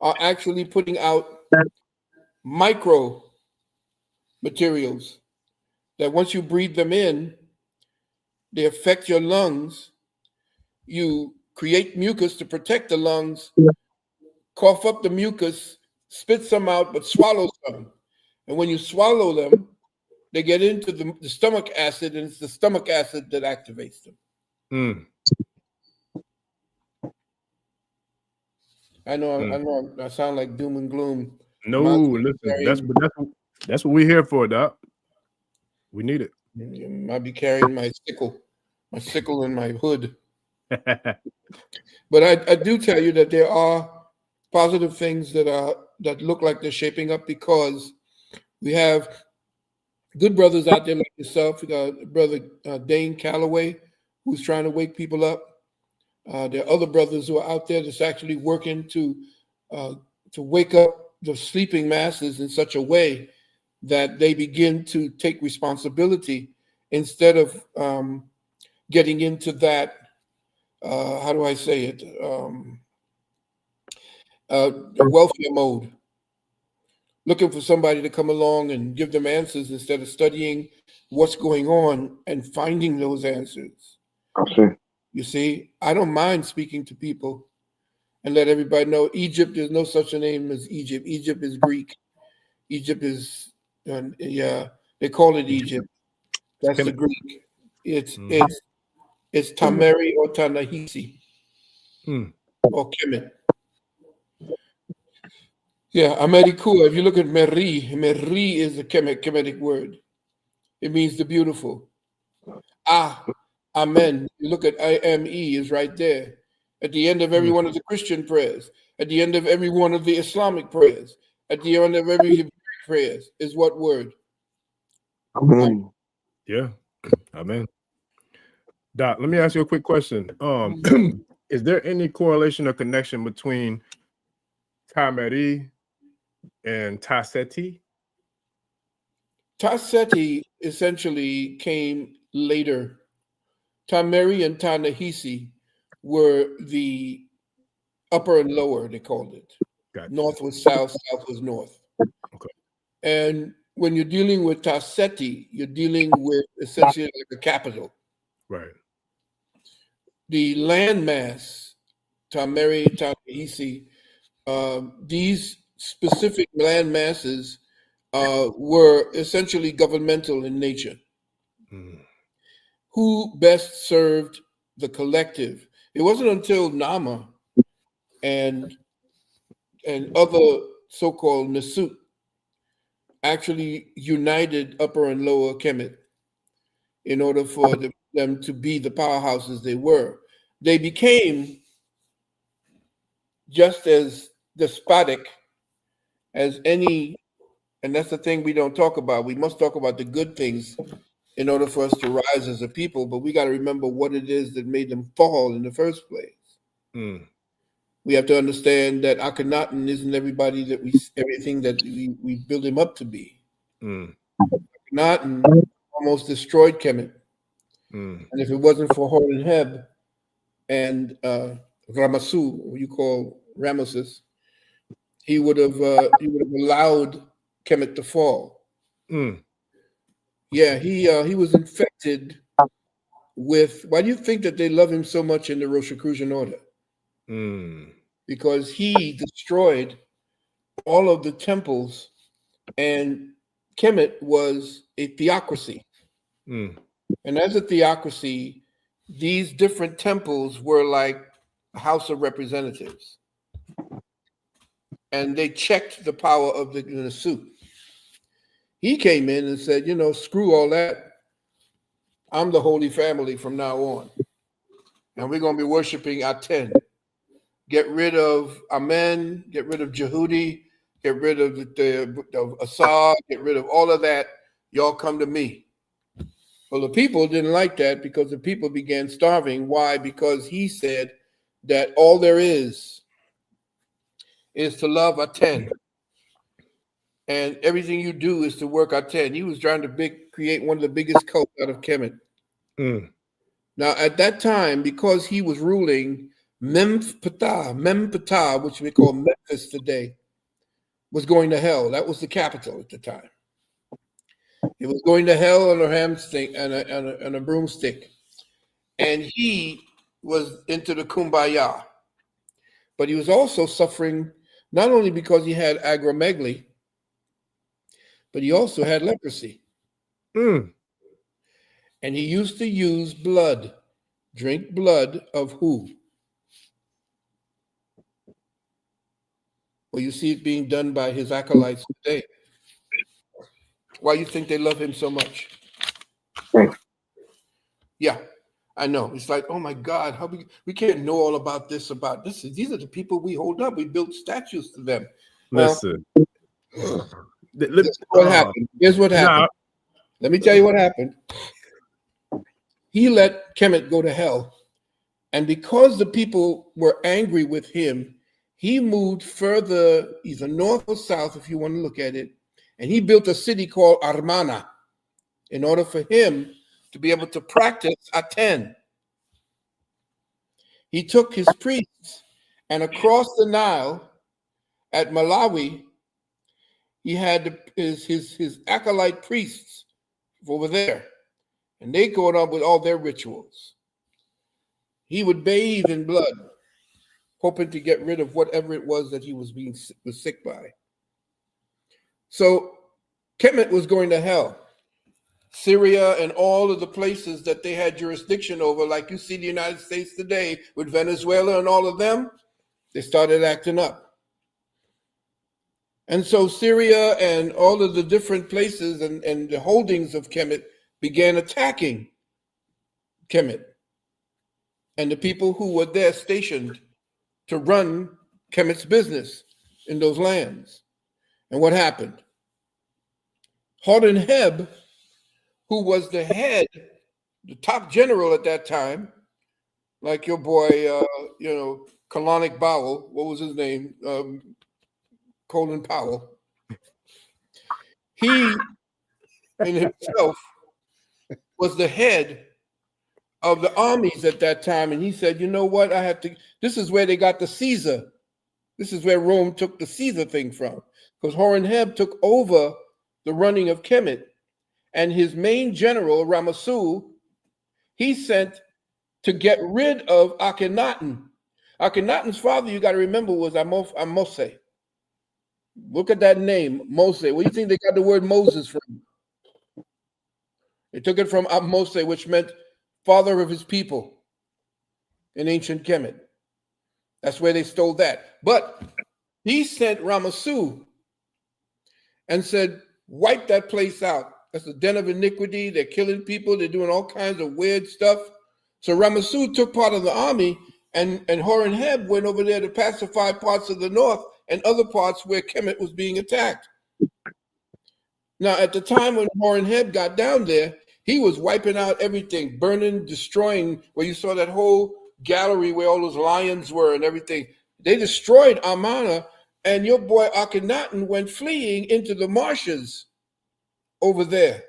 are actually putting out micro materials that once you breathe them in, they affect your lungs. You create mucus to protect the lungs, cough up the mucus, spit some out, but swallow some. And when you swallow them, they get into the stomach acid, and it's the stomach acid that activates them. I know I sound like doom and gloom. No, listen, that's what we're here for, Doc. We need it. I might be carrying my sickle in my hood. But I do tell you that there are positive things that look like they're shaping up, because we have good brothers out there like yourself. We got brother Dane Calloway, who's trying to wake people up. There are other brothers who are out there that's actually working to wake up the sleeping masses in such a way that they begin to take responsibility instead of getting into that, how do I say it, welfare mode, looking for somebody to come along and give them answers instead of studying what's going on and finding those answers. I see. You see, I don't mind speaking to people and let everybody know Egypt, there's no such a name as Egypt. Egypt is Greek. Egypt is, yeah, they call it Egypt. That's the Greek. It's Tameri or Tanahisi or Kemet. Yeah, Amerikua. If you look at Meri is a Kemetic word. It means the beautiful. Amen. You look at IME is right there. At the end of every one of the Christian prayers, at the end of every one of the Islamic prayers, at the end of every Hebrew prayers is what word? Amen. Yeah. Amen. Doc, let me ask you a quick question. Is there any correlation or connection between Tameri and Taseti? Taseti essentially came later. Tameri and Tanahisi were the upper and lower, they called it. Gotcha. North was south, south was north. Okay. And when you're dealing with Taseti, you're dealing with essentially like a capital. Right. The landmass, Tameri, Tanahisi, these specific land masses were essentially governmental in nature. Who best served the collective? It wasn't until Nama and other so-called Nasut actually united Upper and Lower Kemet in order for them to be the powerhouses they were. They became just as despotic as any, and that's the thing we don't talk about. We must talk about the good things in order for us to rise as a people, but we got to remember what it is that made them fall in the first place. We have to understand that Akhenaten isn't everybody that everything that we build him up to be. Akhenaten almost destroyed Kemet. And if it wasn't for Horemheb and Ramasu, who you call Ramesses, he would have allowed Kemet to fall. Yeah, he was infected with. Why do you think that they love him so much in the Rosicrucian order? Because he destroyed all of the temples, and Kemet was a theocracy. And as a theocracy, these different temples were like a House of Representatives. And they checked the power of the Nasut. He came in and said, screw all that. I'm the Holy Family from now on. And we're going to be worshiping Aten. Get rid of Amen, get rid of Jehudi, get rid of the Assad, get rid of all of that. Y'all come to me. Well, the people didn't like that because the people began starving. Why? Because he said that all there is to love Aten. And everything you do is to work Aten. He was trying to create one of the biggest cults out of Kemet. Now, at that time, because he was ruling, Mempata, which we call Memphis today, was going to hell. That was the capital at the time. It was going to hell on a hamstick and a broomstick. And he was into the kumbaya. But he was also suffering not only because he had acromegaly, but he also had leprosy. And he used to use blood, drink blood of who? Well, you see it being done by his acolytes today. Why do you think they love him so much? Yeah, I know. It's like, oh my God, how we can't know all about this. These are the people we hold up. We built statues to them. Listen. What happened? Here's what happened. Let me tell you what happened. He let Kemet go to hell. And because the people were angry with him, he moved further, either north or south, if you want to look at it. And he built a city called Armana in order for him to be able to practice Aten. He took his priests, and across the Nile at Malawi, he had his acolyte priests over there, and they go on with all their rituals. He would bathe in blood. hoping to get rid of whatever it was that he was sick by. So Kemet was going to hell. Syria and all of the places that they had jurisdiction over, like you see the United States today with Venezuela and all of them, they started acting up. And so Syria and all of the different places and the holdings of Kemet began attacking Kemet and the people who were there stationed to run Kemet's business in those lands. And what happened? Hordenheb, who was the head, the top general at that time, like your boy, Colonic Bowell, what was his name? Colin Powell. He, in himself, was the head of the armies at that time. And he said, you know what, this is where they got the Caesar. This is where Rome took the Caesar thing from. Because Hordenheb took over the running of Kemet. And his main general, Ramassu, he sent to get rid of Akhenaten. Akhenaten's father, you got to remember, was Ahmose. Look at that name, Mose. Where do you think they got the word Moses from? They took it from Ahmose, which meant father of his people in ancient Kemet. That's where they stole that. But he sent Ramassu and said, wipe that place out. That's a den of iniquity. They're killing people. They're doing all kinds of weird stuff. So Ramassu took part of the army, and Hordenheb went over there to pacify parts of the north and other parts where Kemet was being attacked. Now, at the time when Hordenheb got down there, he was wiping out everything, burning, destroying, where you saw that whole gallery where all those lions were and everything. They destroyed Amarna, and your boy Akhenaten went fleeing into the marshes over there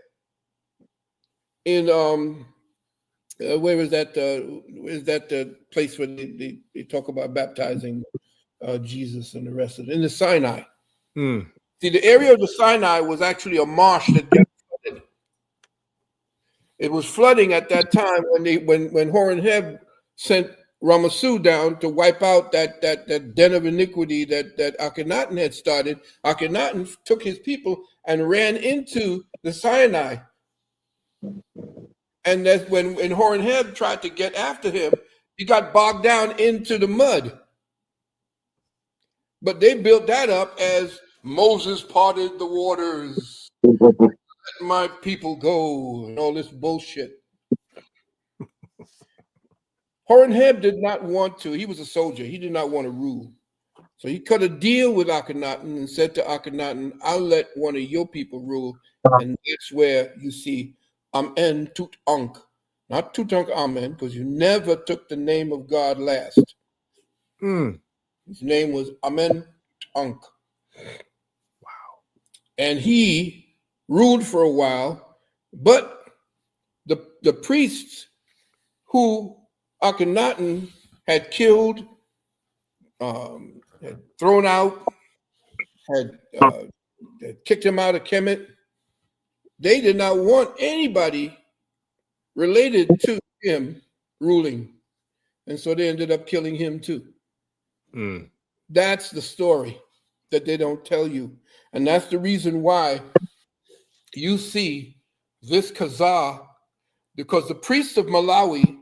in where is that place where they talk about baptizing Jesus and the rest of it, in the Sinai. See, the area of the Sinai was actually a marsh that got flooded. It was flooding at that time when Hordenheb sent Ramassu down to wipe out that den of iniquity that Akhenaten had started. Akhenaten took his people and ran into the Sinai. And that's when Hordenheb tried to get after him, he got bogged down into the mud. But they built that up as Moses parted the waters, let my people go, and all this bullshit. Hordenheb did not want to. He was a soldier. He did not want to rule. So he cut a deal with Akhenaten and said to Akhenaten, I'll let one of your people rule. And that's where you see Amen Tut Ankh. Not Tut Ankh Amen, because you never took the name of God last. His name was Amen Tut Ankh. Wow. And he ruled for a while, but the priests who Akhenaten had killed, had thrown out, had kicked him out of Kemet, they did not want anybody related to him ruling. And so they ended up killing him too. That's the story that they don't tell you. And that's the reason why you see this Khazar, because the priests of Malawi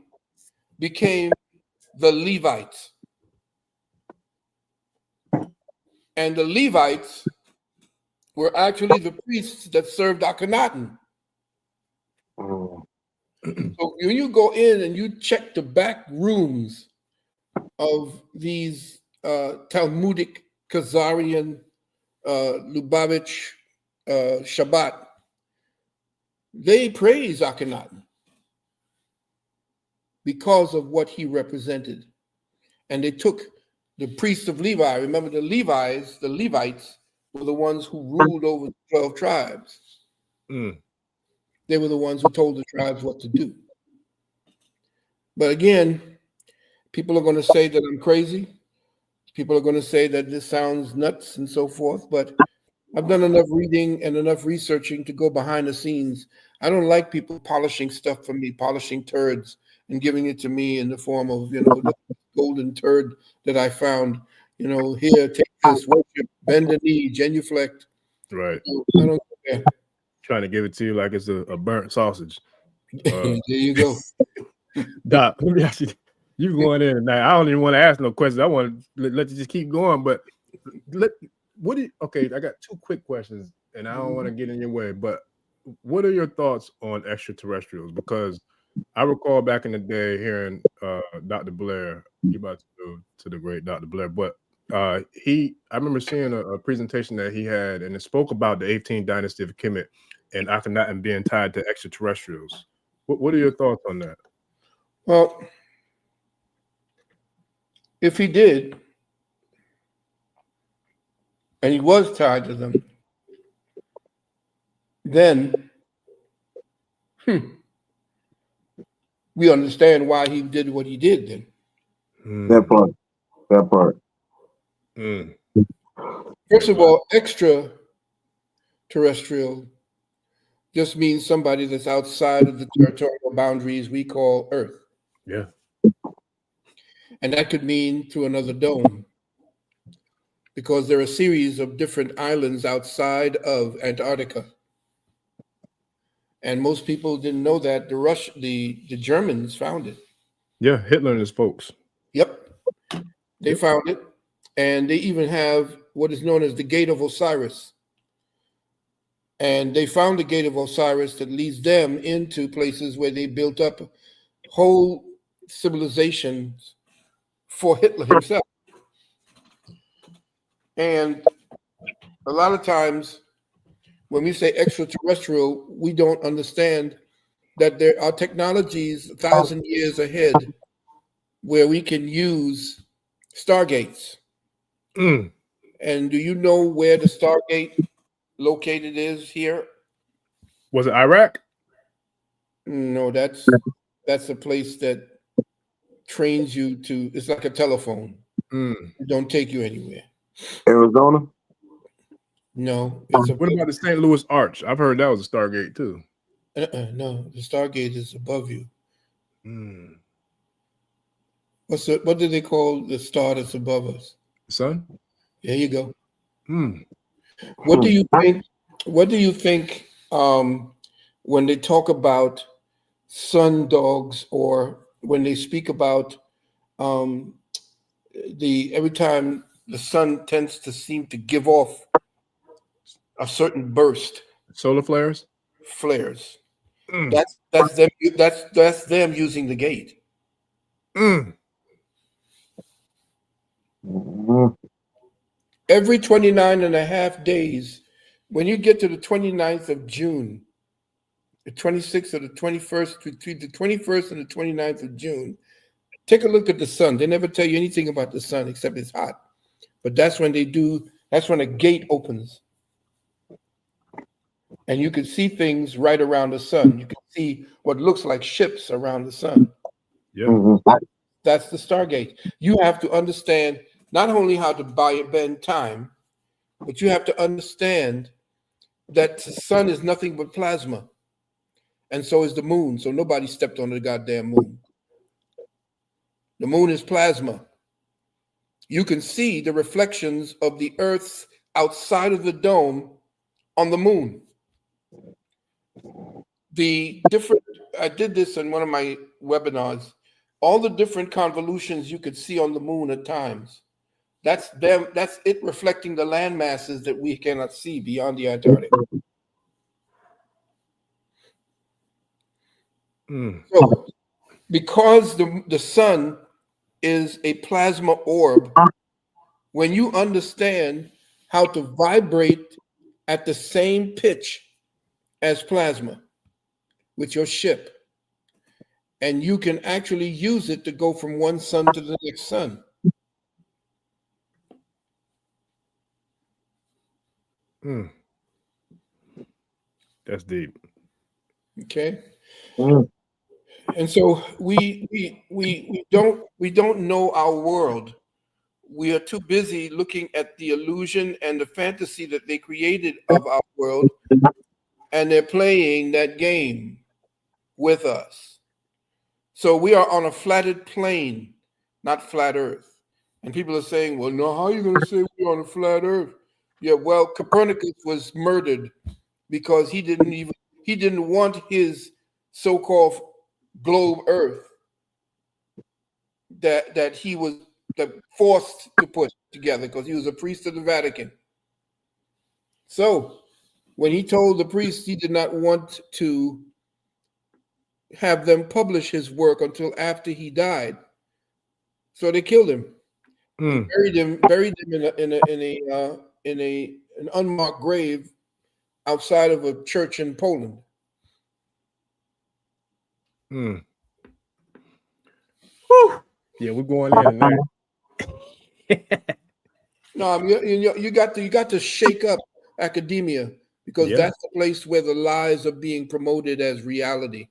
became the Levites. And the Levites were actually the priests that served Akhenaten. So when you go in and you check the back rooms of these Talmudic Khazarian Lubavitch Shabbat, they praise Akhenaten because of what he represented. And they took the priests of Levi. Remember, the Levites were the ones who ruled over the 12 tribes. They were the ones who told the tribes what to do. But again, people are going to say that I'm crazy. People are going to say that this sounds nuts and so forth. But I've done enough reading and enough researching to go behind the scenes. I don't like people polishing stuff for me, polishing turds and giving it to me in the form of, golden turd that I found. You know, here, take this, worship, bend the knee, genuflect. Right. I don't care. Trying to give it to you like it's a burnt sausage. There you go. Doc, let me ask you. You going in tonight? I don't even want to ask no questions. I want to let you just keep going. But okay, I got 2 quick questions, and I don't want to get in your way. But what are your thoughts on extraterrestrials? Because I recall back in the day hearing Dr. Blair. You about to go to the great Dr. Blair, but I remember seeing a presentation that he had, and it spoke about the 18th dynasty of Kemet and Akhenaten being tied to extraterrestrials. What are your thoughts on that? Well, if he did, and he was tied to them, then we understand why he did what he did then. That part. First of all, extraterrestrial just means somebody that's outside of the territorial boundaries we call Earth. Yeah. And that could mean through another dome, because there are a series of different islands outside of Antarctica. And most people didn't know that. The Germans found it. Yeah, Hitler and his folks. Yep. They found it. And they even have what is known as the Gate of Osiris. And they found the Gate of Osiris that leads them into places where they built up whole civilizations for Hitler himself. And a lot of times when we say extraterrestrial, we don't understand that there are technologies 1,000 years ahead where we can use stargates. And do you know where the Stargate located is here? Was it Iraq? No, that's a place that trains you to, it's like a telephone. It don't take you anywhere. Arizona? No. What about the St. Louis Arch? I've heard that was a Stargate too. No, the Stargate is above you. What do they call the star that's above us? Sun? There you go. What do you think? What do you think when they talk about sun dogs, or when they speak about every time the sun tends to seem to give off a certain burst? Solar flares? Flares. That's them. That's them using the gate. Every 29 and a half days, when you get to the 29th of June, the 26th or the 21st, between the 21st and the 29th of June, take a look at the sun. They never tell you anything about the sun except it's hot. But that's when that's when a gate opens. And you can see things right around the sun. You can see what looks like ships around the sun. Yeah. That's the Stargate. You have to understand not only how to bend time, but you have to understand that the sun is nothing but plasma. And so is the moon. So nobody stepped on the goddamn moon. The moon is plasma. You can see the reflections of the Earth's outside of the dome on the moon. I did this in one of my webinars. All the different convolutions you could see on the moon at times. That's it reflecting the land masses that we cannot see beyond the Antarctic. So, because the sun is a plasma orb, when you understand how to vibrate at the same pitch as plasma with your ship, and you can actually use it to go from one sun to the next sun. That's deep. Okay. And so we don't know our world. We are too busy looking at the illusion and the fantasy that they created of our world, and they're playing that game with us. So we are on a flattened plane not flat Earth. And people are saying, well, no, how are you going to say we're on a flat Earth? Yeah, well, Copernicus was murdered because he didn't want his so-called globe Earth that he was forced to put together because he was a priest of the Vatican. So when he told the priests he did not want to have them publish his work until after he died, so they killed him. And buried him in an unmarked grave outside of a church in Poland. Whew. Yeah, we're going in tonight. No, I mean, you got to shake up academia because that's the place where the lies are being promoted as reality.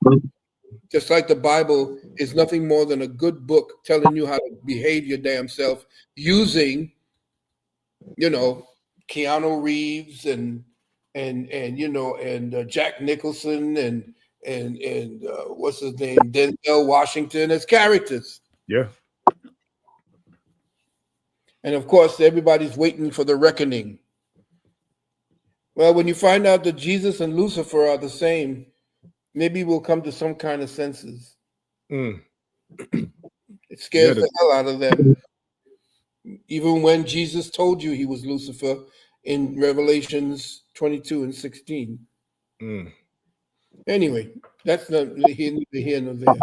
Just like the Bible is nothing more than a good book telling you how to behave your damn self using, Keanu Reeves and Jack Nicholson and what's his name, Denzel Washington as characters. Yeah. And of course, everybody's waiting for the reckoning. Well, when you find out that Jesus and Lucifer are the same, maybe we'll come to some kind of senses. It scares the hell out of them. Even when Jesus told you he was Lucifer in Revelations 22 and 16. Anyway, that's not neither here nor there.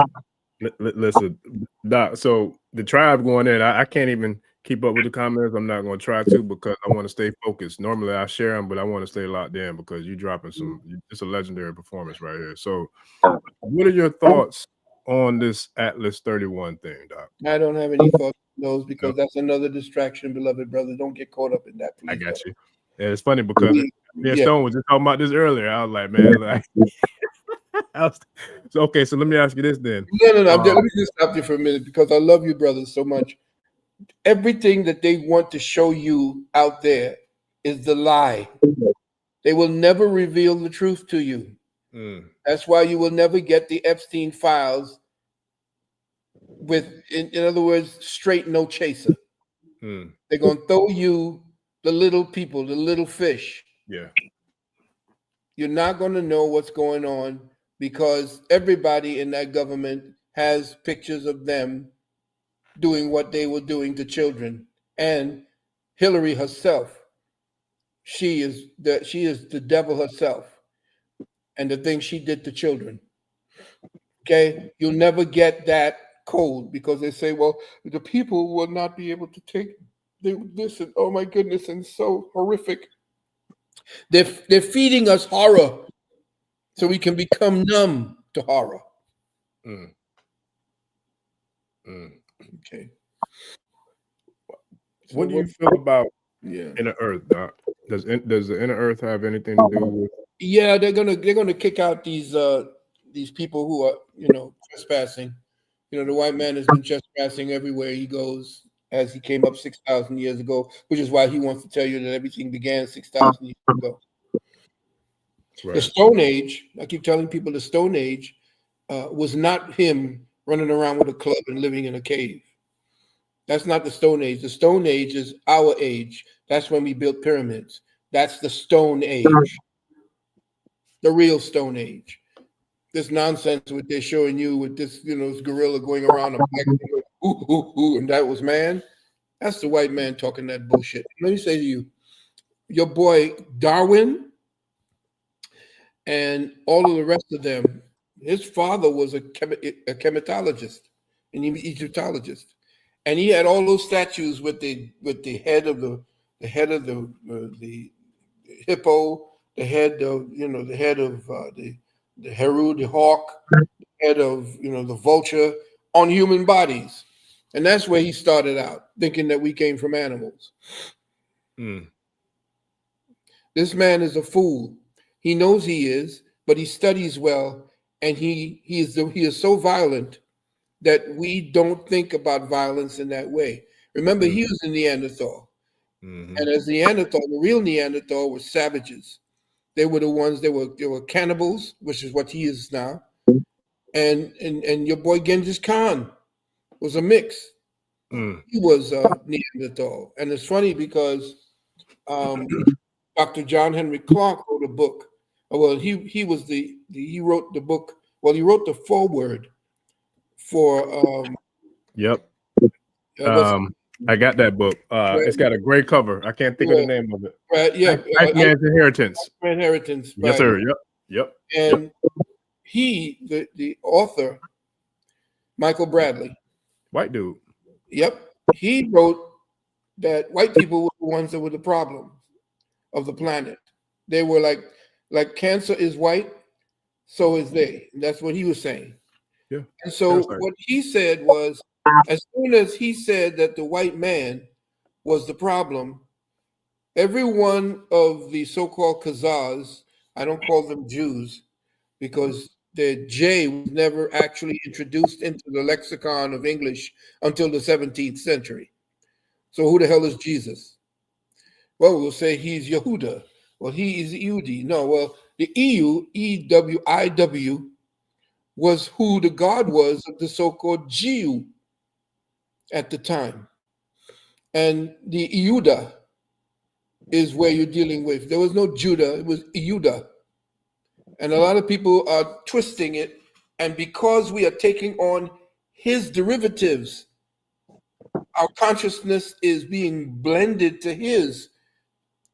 Listen, Doc, so the tribe going in, I can't even keep up with the comments. I'm not going to try to because I want to stay focused. Normally I share them, but I want to stay locked in because you're dropping it's a legendary performance right here. So what are your thoughts on this Atlas 31 thing, Doc? I don't have any thoughts on those because that's another distraction, beloved brother. Don't get caught up in that, please. I got you. Yeah, it's funny because me and Stone was just talking about this earlier. I was like, man, so let me ask you this then. No. Let me just stop you for a minute because I love you, brothers, so much. Everything that they want to show you out there is the lie. They will never reveal the truth to you. That's why you will never get the Epstein files with, in other words, straight no chaser. They're going to throw you the little people, the little fish. Yeah. You're not going to know what's going on because everybody in that government has pictures of them doing what they were doing to children. And Hillary herself, she is the devil herself and the things she did to children. Okay? You'll never get that code because they say, well, the people will not be able to take this and oh my goodness, and so horrific. They're feeding us horror so we can become numb to horror. Okay. What do you feel about Inner Earth, Doc? Does the Inner Earth have anything to do with? Yeah, they're gonna kick out these people who are trespassing. The white man has been trespassing everywhere he goes as he came up 6,000 years ago, which is why he wants to tell you that everything began 6,000 years ago. Right. The Stone Age, I keep telling people the Stone Age was not him running around with a club and living in a cave. That's not the Stone Age. The Stone Age is our age. That's when we built pyramids. That's the Stone Age. The real Stone Age. This nonsense what they're showing you with this, this gorilla going around a back, and that was man. That's the white man talking that bullshit. Let me say to you, your boy Darwin and all of the rest of them, his father was a chematologist, an Egyptologist, and he had all those statues with the head of the hippo, the head of the heru, the hawk, the head of the vulture on human bodies, and that's where he started out, thinking that we came from animals. This man is a fool. He knows he is, but he studies well, and he is so violent that we don't think about violence in that way. Remember, he was a Neanderthal, and as Neanderthal, the real Neanderthal were savages. They were the ones they were cannibals, which is what he is now. And your boy Genghis Khan was a mix. He was Neanderthal. And it's funny because Dr. John Henry Clark wrote a book. Well, he wrote the book. Well, he wrote the foreword for Yep. what's I got that book. It's got a great cover. I can't think of the name of it. right, yeah, White Man's Inheritance. Inheritance. Yes, sir. Yep. And he, the author, Michael Bradley. White dude. Yep. He wrote that white people were the ones that were the problem of the planet. They were like cancer is white, so is they. And that's what he was saying. Yeah. And so what he said was, as soon as he said that the white man was the problem, every one of the so-called Khazars, I don't call them Jews because the J was never actually introduced into the lexicon of English until the 17th century. So who the hell is Jesus? Well, we'll say he's Yehuda. Well, he is Yehudi. No, well, the EU, E-W-I-W, was who the God was of the so-called Jew at the time. And the Yehuda is where you're dealing with. There was no Judah, it was Yehuda. And a lot of people are twisting it. And because we are taking on his derivatives, our consciousness is being blended to his.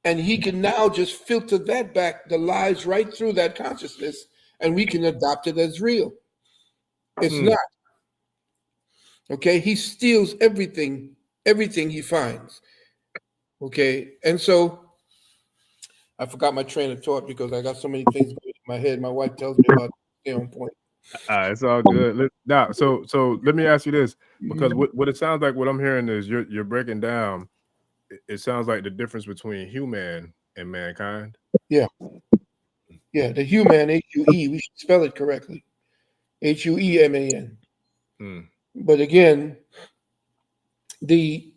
And he can now just filter that back, the lies right through that consciousness, and we can adopt it as real. It's not. Okay, he steals everything he finds. Okay, and so I forgot my train of thought because I got so many things going in my head. My wife tells me about stay on point. It's all good. Now, so let me ask you this, because what it sounds like, what I'm hearing is you're breaking down. It sounds like the difference between human and mankind. Yeah, the human, H-U-E. We should spell it correctly, H-U-E-M-A-N. But again, the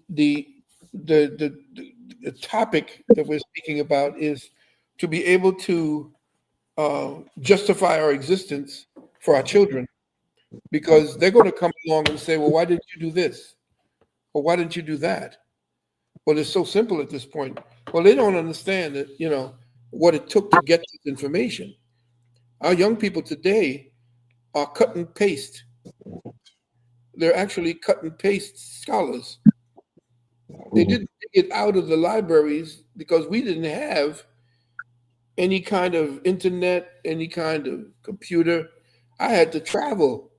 topic that we're speaking about is to be able to justify our existence for our children, because they're going to come along and say, well, why didn't you do this? Or why didn't you do that? Well, it's so simple at this point. Well, they don't understand that, what it took to get this information. Our young people today are cut and paste. They're actually cut and paste scholars. They didn't get out of the libraries because we didn't have any kind of internet, any kind of computer. I had to travel.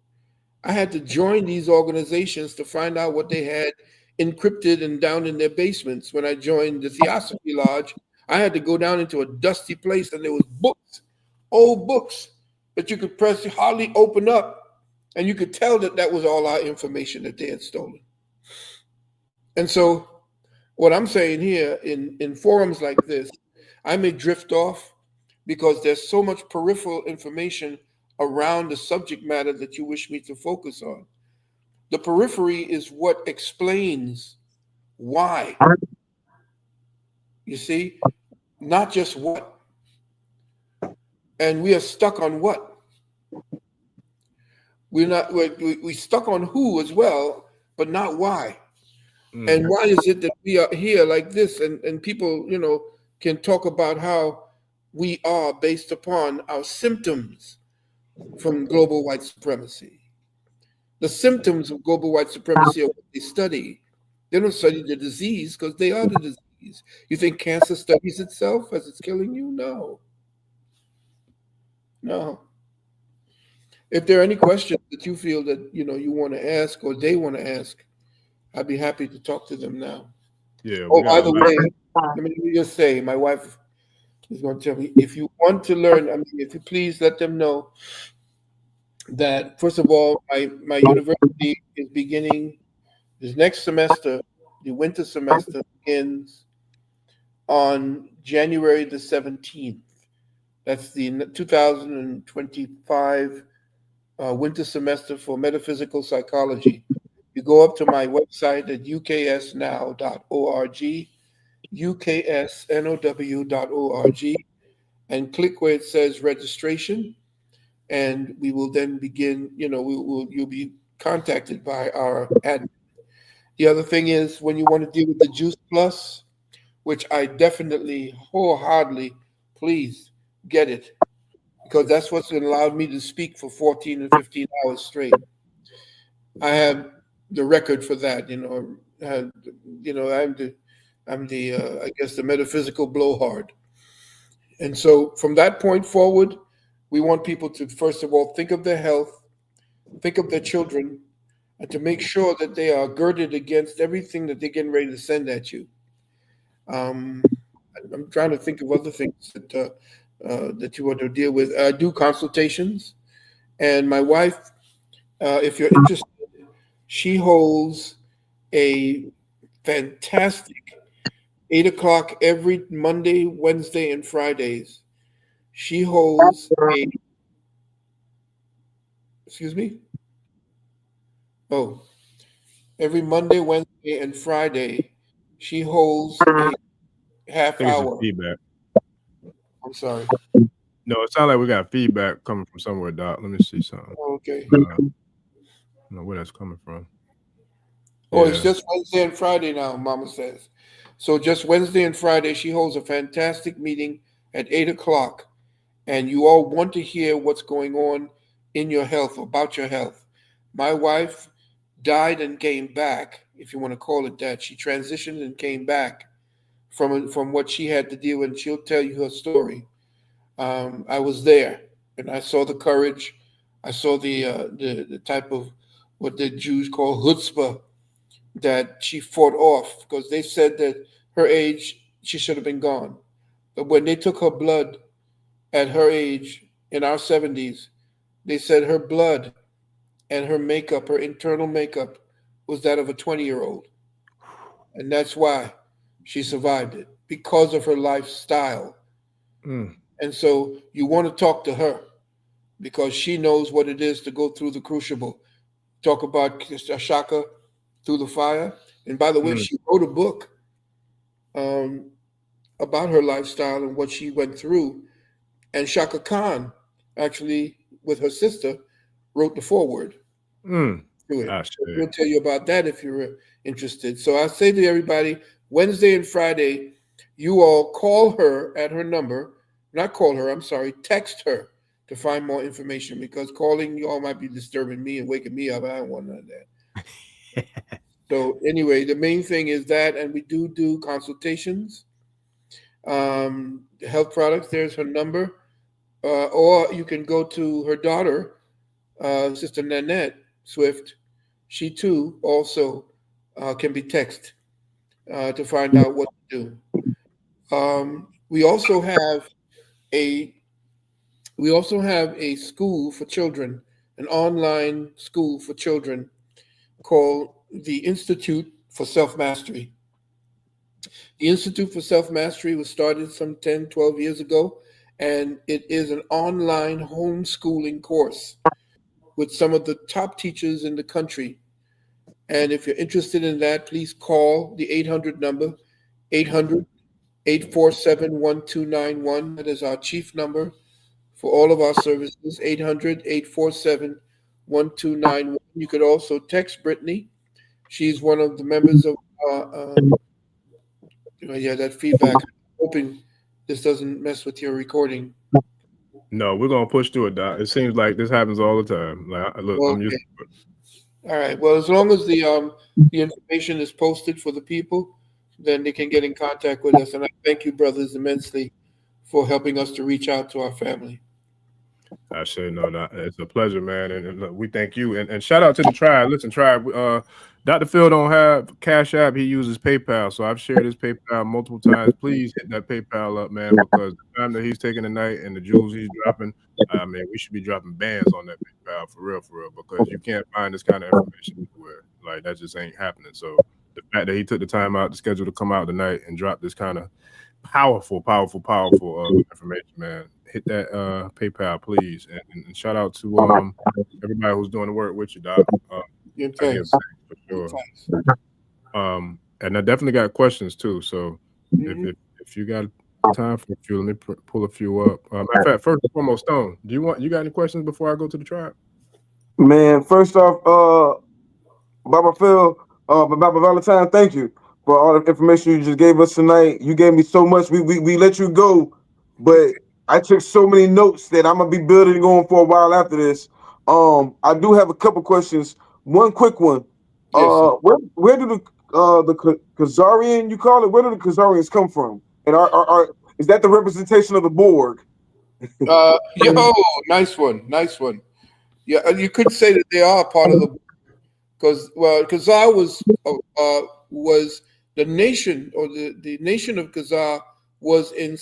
I had to join these organizations to find out what they had encrypted and down in their basements. When I joined the Theosophy Lodge, I had to go down into a dusty place and there was books, old books that you could hardly open up. And you could tell that was all our information that they had stolen. And so what I'm saying here in forums like this, I may drift off because there's so much peripheral information around the subject matter that you wish me to focus on. The periphery is what explains why. You see, not just what. And we are stuck on what. We stuck on who as well, but not why. And why is it that we are here like this and people, can talk about how we are based upon our symptoms from global white supremacy. The symptoms of global white supremacy are what they study. They don't study the disease because they are the disease. You think cancer studies itself as it's killing you? No. If there are any questions that you feel that you want to ask or they want to ask, I'd be happy to talk to them now. Yeah. Oh, by the way, let me just say, my wife is going to tell me, if you want to learn, if you please let them know that, first of all, my university is beginning this next semester. The winter semester begins on January the 17th. That's the 2025 winter semester for metaphysical psychology. You go up to my website at uksnow.org, uksnow.org, and click where it says registration, and we will then begin. You'll be contacted by our admin, The other thing is when you want to deal with the Juice Plus, which I definitely wholeheartedly please get it, because that's what's allowed me to speak for 14 and 15 hours straight. I have the record for that, you know. I'm the I guess the metaphysical blowhard. And so from that point forward, we want people to first of all think of their health, think of their children, and to make sure that they are girded against everything that they're getting ready to send at you. Um, I'm trying to think of other things that you want to deal with. I do consultations, and my wife, if you're interested, she holds a fantastic 8 o'clock every Monday, Wednesday, and Fridays. She holds a, excuse me? Oh, every Monday, Wednesday, and Friday, she holds a I half think it's just hour. feedback. I'm sorry. No, it sounds like we got feedback coming from somewhere, Doc. Let me see something. Okay. I don't know where that's coming from. Oh, it's Yeah. just Wednesday and Friday now, Mama says. So just Wednesday and Friday, she holds a fantastic meeting at 8 o'clock. And you all want to hear what's going on in your health, about your health. My wife died and came back, if you want to call it that. She transitioned and came back from what she had to deal with. And she'll tell you her story. I was there, and I saw the courage. I saw the type of what the Jews call chutzpah that she fought off, because they said that her age she should have been gone. But when they took her blood at her age in our 70s, they said her blood and her makeup, her internal makeup, was that of a 20-year-old. And that's why she survived it, because of her lifestyle. Mm. And so you want to talk to her because she knows what it is to go through the crucible. Talk about Ashaka through the fire. And by the way, she wrote a book about her lifestyle and what she went through. And Shaka Khan, actually, with her sister, wrote the foreword to it. So we'll tell you about that if you're interested. So I say to everybody, Wednesday and Friday, you all call her at her number. Not call her, I'm sorry, text her to find more information, because calling you all might be disturbing me and waking me up. I don't want none of that. So anyway, the main thing is that, and we do consultations. Health products, there's her number. Or you can go to her daughter, Sister Nanette Swift. She too also can be texted to find out what to do. We also have a school for children, an online school for children called the Institute for Self-Mastery. The Institute for Self-Mastery was started some 10, 12 years ago, and it is an online homeschooling course with some of the top teachers in the country. And if you're interested in that, please call the 800 number, 800-847-1291. That is our chief number for all of our services, 800-847-1291. You could also text Brittany. She's one of the members of that feedback. I'm hoping this doesn't mess with your recording. No, we're gonna push through it, Doc. It seems like this happens all the time. Like, look, Okay. I'm used to it. All right. Well, as long as the information is posted for the people, then they can get in contact with us. And I thank you, brothers, immensely for helping us to reach out to our family. I say no, it's a pleasure, man, and look, we thank you, and shout out to the tribe. Listen, tribe, Dr. Phil don't have Cash App; he uses PayPal. So I've shared his PayPal multiple times. Please hit that PayPal up, man, because the time that he's taking tonight and the jewels he's dropping, I mean, we should be dropping bands on that PayPal for real, because you can't find this kind of information anywhere. Like, that just ain't happening. So the fact that he took the time out to schedule to come out tonight and drop this kind of powerful information, man. Hit that PayPal, please, and shout out to everybody who's doing the work with you, Doc. Thanks. For sure. And I definitely got questions too. So if you got time for a few, let me pull a few up. Matter of fact, first and foremost, Stone, you got any questions before I go to the tribe? Man, first off, Baba Phil, Papa Valentine, thank you for all the information you just gave us tonight. You gave me so much. We let you go, but I took so many notes that I'm gonna be building going for a while after this. I do have a couple questions. One quick one. Yes, sir. Where do the Khazarian, you call it? Where do the Khazarians come from? And are is that the representation of the Borg? Yo, nice one, nice one. Yeah, you could say that they are part of the, because Khazar was the nation, or the nation of Khazar was in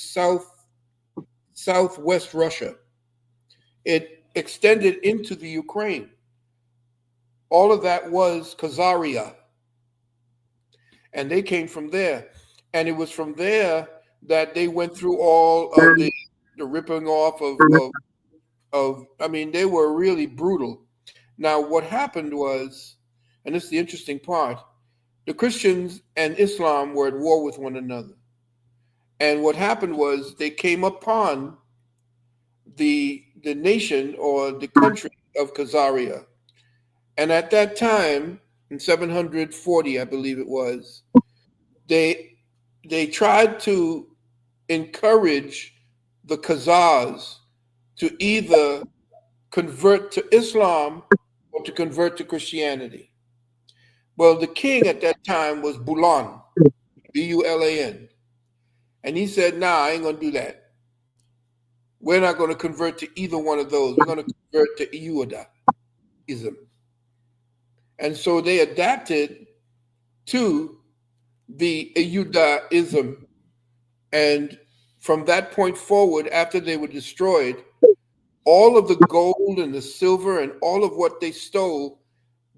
southwest Russia. It extended into the Ukraine. All of that was Khazaria, and they came from there. And it was from there that they went through all of the ripping off of. I mean, they were really brutal. Now, what happened was, and this is the interesting part, the Christians and Islam were at war with one another. And what happened was they came upon the nation, or the country of Khazaria. And at that time, in 740, I believe it was, they tried to encourage the Khazars to either convert to Islam or to convert to Christianity. Well, the king at that time was Bulan, Bulan. And he said, nah, I ain't going to do that. We're not going to convert to either one of those. We're going to convert to Iudaism. And so they adapted to the Iudaism. And from that point forward, after they were destroyed, all of the gold and the silver and all of what they stole,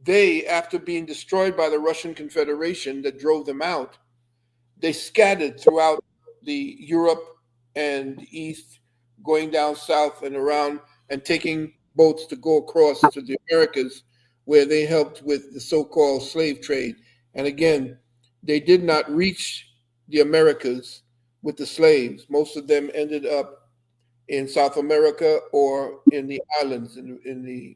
they, after being destroyed by the Russian Confederation that drove them out, they scattered throughout the Europe and the East, going down south and around, and taking boats to go across to the Americas, where they helped with the so-called slave trade. And again, they did not reach the Americas with the slaves. Most of them ended up in South America or in the islands, in the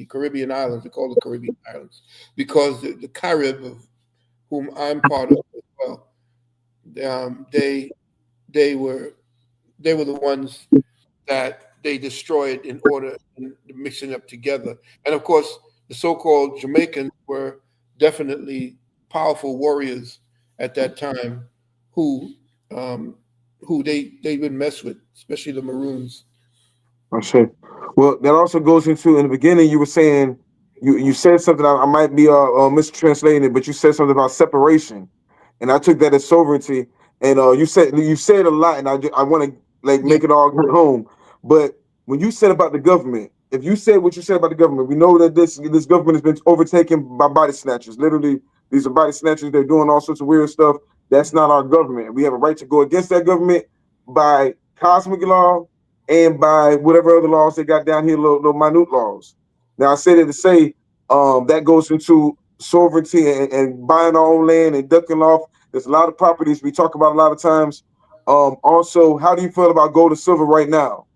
Caribbean islands. They call the Caribbean islands because the Carib, of whom I'm part of as well, they were the ones that they destroyed in order to mixing up together. And of course, the so-called Jamaicans were definitely powerful warriors at that time, who they would mess with, especially the Maroons. I see. Well, that also goes into, in the beginning, you were saying, you said something, I might be mistranslating it, but you said something about separation, and I took that as sovereignty. And you said a lot, and I want to like make it all hit home. But when you said about the government, if you said what you said about the government, we know that this government has been overtaken by body snatchers. Literally, these are body snatchers. They're doing all sorts of weird stuff. That's not our government. We have a right to go against that government by cosmic law and by whatever other laws they got down here, little minute laws. Now, I said it to say that goes into sovereignty and buying our own land and ducking off. There's a lot of properties we talk about a lot of times. Also, how do you feel about gold and silver right now?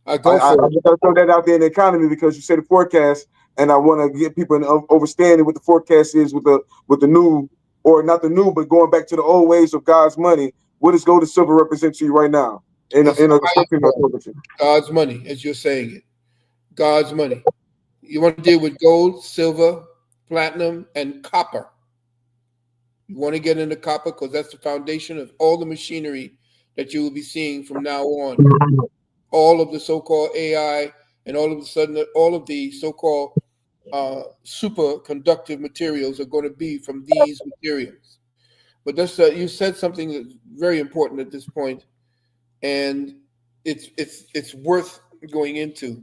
I just got to throw that out there in the economy because you said the forecast, and I want to get people an understanding what the forecast is with the new, or not the new, but going back to the old ways of God's money. What does gold and silver represent to you right now? God's money, as you're saying it. God's money. You want to deal with gold, silver, platinum, and copper. You want to get into copper because that's the foundation of all the machinery that you will be seeing from now on. All of the so-called AI and all of a sudden, all of the so-called superconductive materials are going to be from these materials. But that's you said something that's very important at this point, and it's worth going into.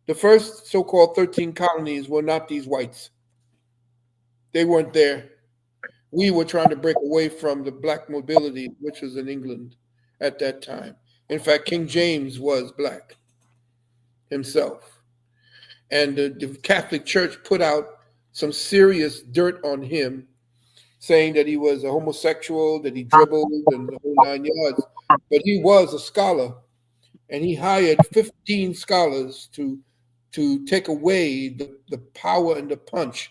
The first so-called 13 colonies were not these whites. They weren't there. We were trying to break away from the black mobility, which was in England at that time. In fact, King James was black himself. And the Catholic Church put out some serious dirt on him, saying that he was a homosexual, that he dribbled and the whole 9 yards. But he was a scholar, and he hired 15 scholars to take away the power and the punch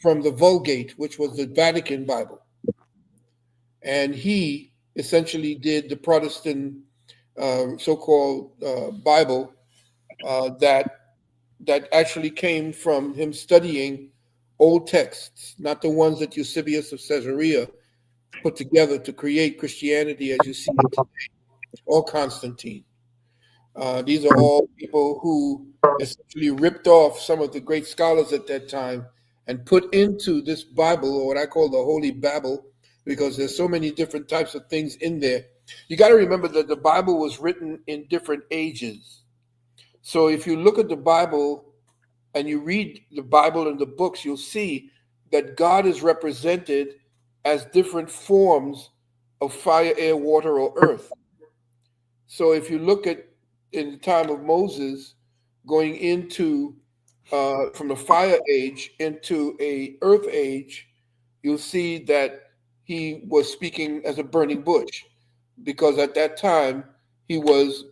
from the Vulgate, which was the Vatican Bible. And he essentially did the Protestant so-called Bible that actually came from him studying old texts, not the ones that Eusebius of Caesarea put together to create Christianity as you see it today, or Constantine. These are all people who essentially ripped off some of the great scholars at that time and put into this Bible, or what I call the Holy Babel, because there's so many different types of things in there. You got to remember that the Bible was written in different ages. So if you look at the Bible and you read the Bible and the books, you'll see that God is represented as different forms of fire, air, water, or earth. So if you look at in the time of Moses going into from the fire age into a earth age, you'll see that he was speaking as a burning bush, because at that time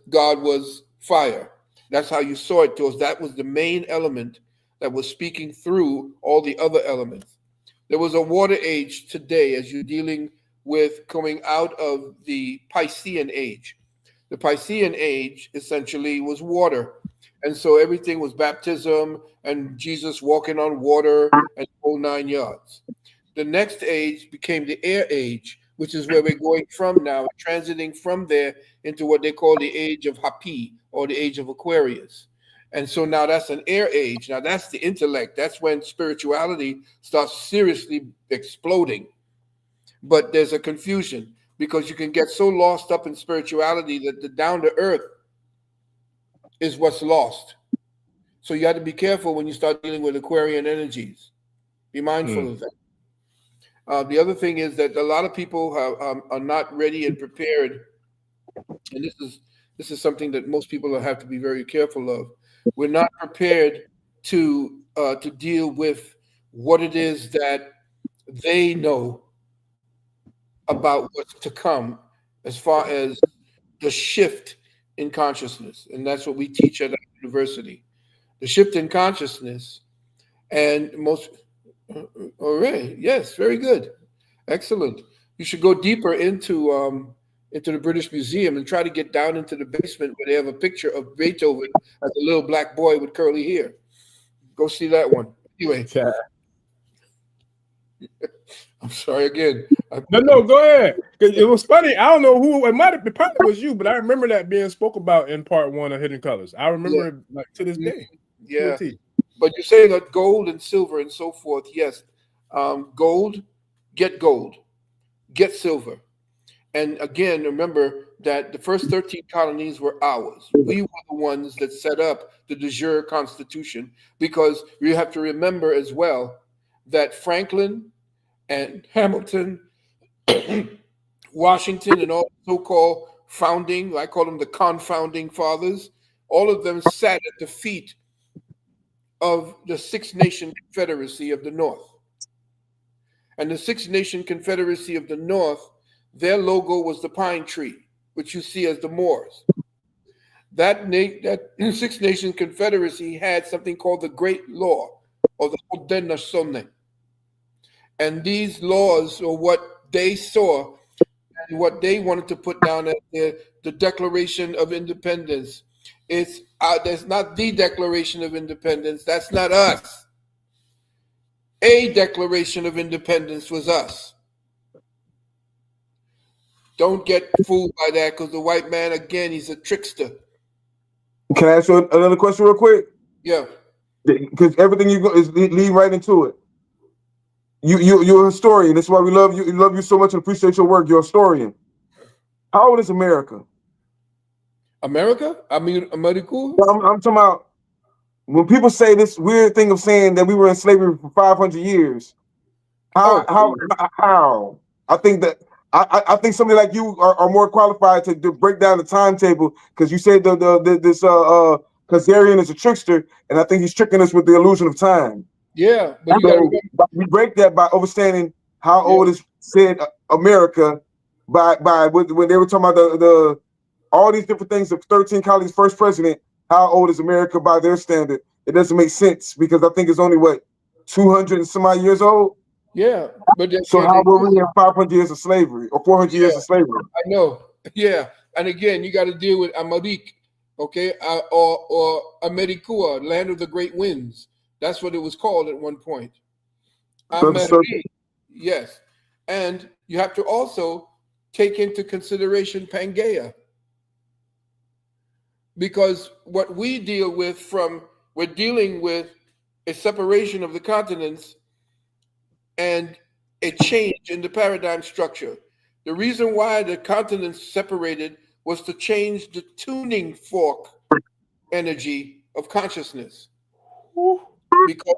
God was fire. That's how you saw it to us. That was the main element that was speaking through all the other elements. There was a water age today as you're dealing with coming out of the Piscean age. The Piscean age essentially was water. And so everything was baptism and Jesus walking on water and the whole 9 yards. The next age became the air age, which is where we're going from now, transiting from there into what they call the age of Hapi, or the age of Aquarius. And so now that's an air age. Now that's the intellect. That's when spirituality starts seriously exploding. But there's a confusion, because you can get so lost up in spirituality that the down to earth is what's lost. So you have to be careful when you start dealing with Aquarian energies. Be mindful of that. The other thing is that a lot of people are not ready and prepared, and this is something that most people have to be very careful of. We're not prepared to deal with what it is that they know about what's to come, as far as the shift in consciousness, and that's what we teach at our university. The shift in consciousness, and most. All right. Yes. Very good. Excellent. You should go deeper into the British Museum and try to get down into the basement where they have a picture of Beethoven as a little black boy with curly hair. Go see that one. Anyway. Yeah. I'm sorry again. No, go ahead. Because it was funny. I don't know who it might have been. Probably was you, but I remember that being spoke about in part 1 of Hidden Colors. I remember it like to this day. Yeah. But you're saying that gold and silver and so forth. Yes. Gold, get silver. And again, remember that the first 13 colonies were ours. We were the ones that set up the de jure Constitution, because you have to remember as well that Franklin and Hamilton, Washington, and all so-called founding, I call them the confounding fathers, all of them sat at the feet of the Six Nation Confederacy of the North. And the Six Nation Confederacy of the North, their logo was the pine tree, which you see as the Moors. That Six Nation Confederacy had something called the Great Law, or the Haudenosaunee. And these laws are what they saw and what they wanted to put down as the Declaration of Independence. There's not the Declaration of Independence. That's not us. A Declaration of Independence was us. Don't get fooled by that, because the white man, again, he's a trickster. Can I ask you another question real quick? Yeah. Because everything you go is lead right into it. You're a historian. That's why we love you. We love you so much and appreciate your work. You're a historian. How old is America? America? I mean, America? I'm talking about when people say this weird thing of saying that we were in slavery for 500 years. How? I think that I think somebody like you are more qualified to break down the timetable, because you said this Khazarian is a trickster, and I think he's tricking us with the illusion of time. Yeah, but we break that by understanding how old is said America by when they were talking about the all these different things of 13 colonies, first president. How old is America by their standard? It doesn't make sense, because I think it's only 200 and some odd years old. Yeah, but So how were we in 500 years of slavery or 400 years of slavery? I know. Yeah, and again, you got to deal with Amerik, okay, or Amerikua, land of the great winds. That's what it was called at one point. Amerik, yes, and you have to also take into consideration Pangea, because what we deal with we're dealing with a separation of the continents and a change in the paradigm structure. The reason why the continents separated was to change the tuning fork energy of consciousness. Because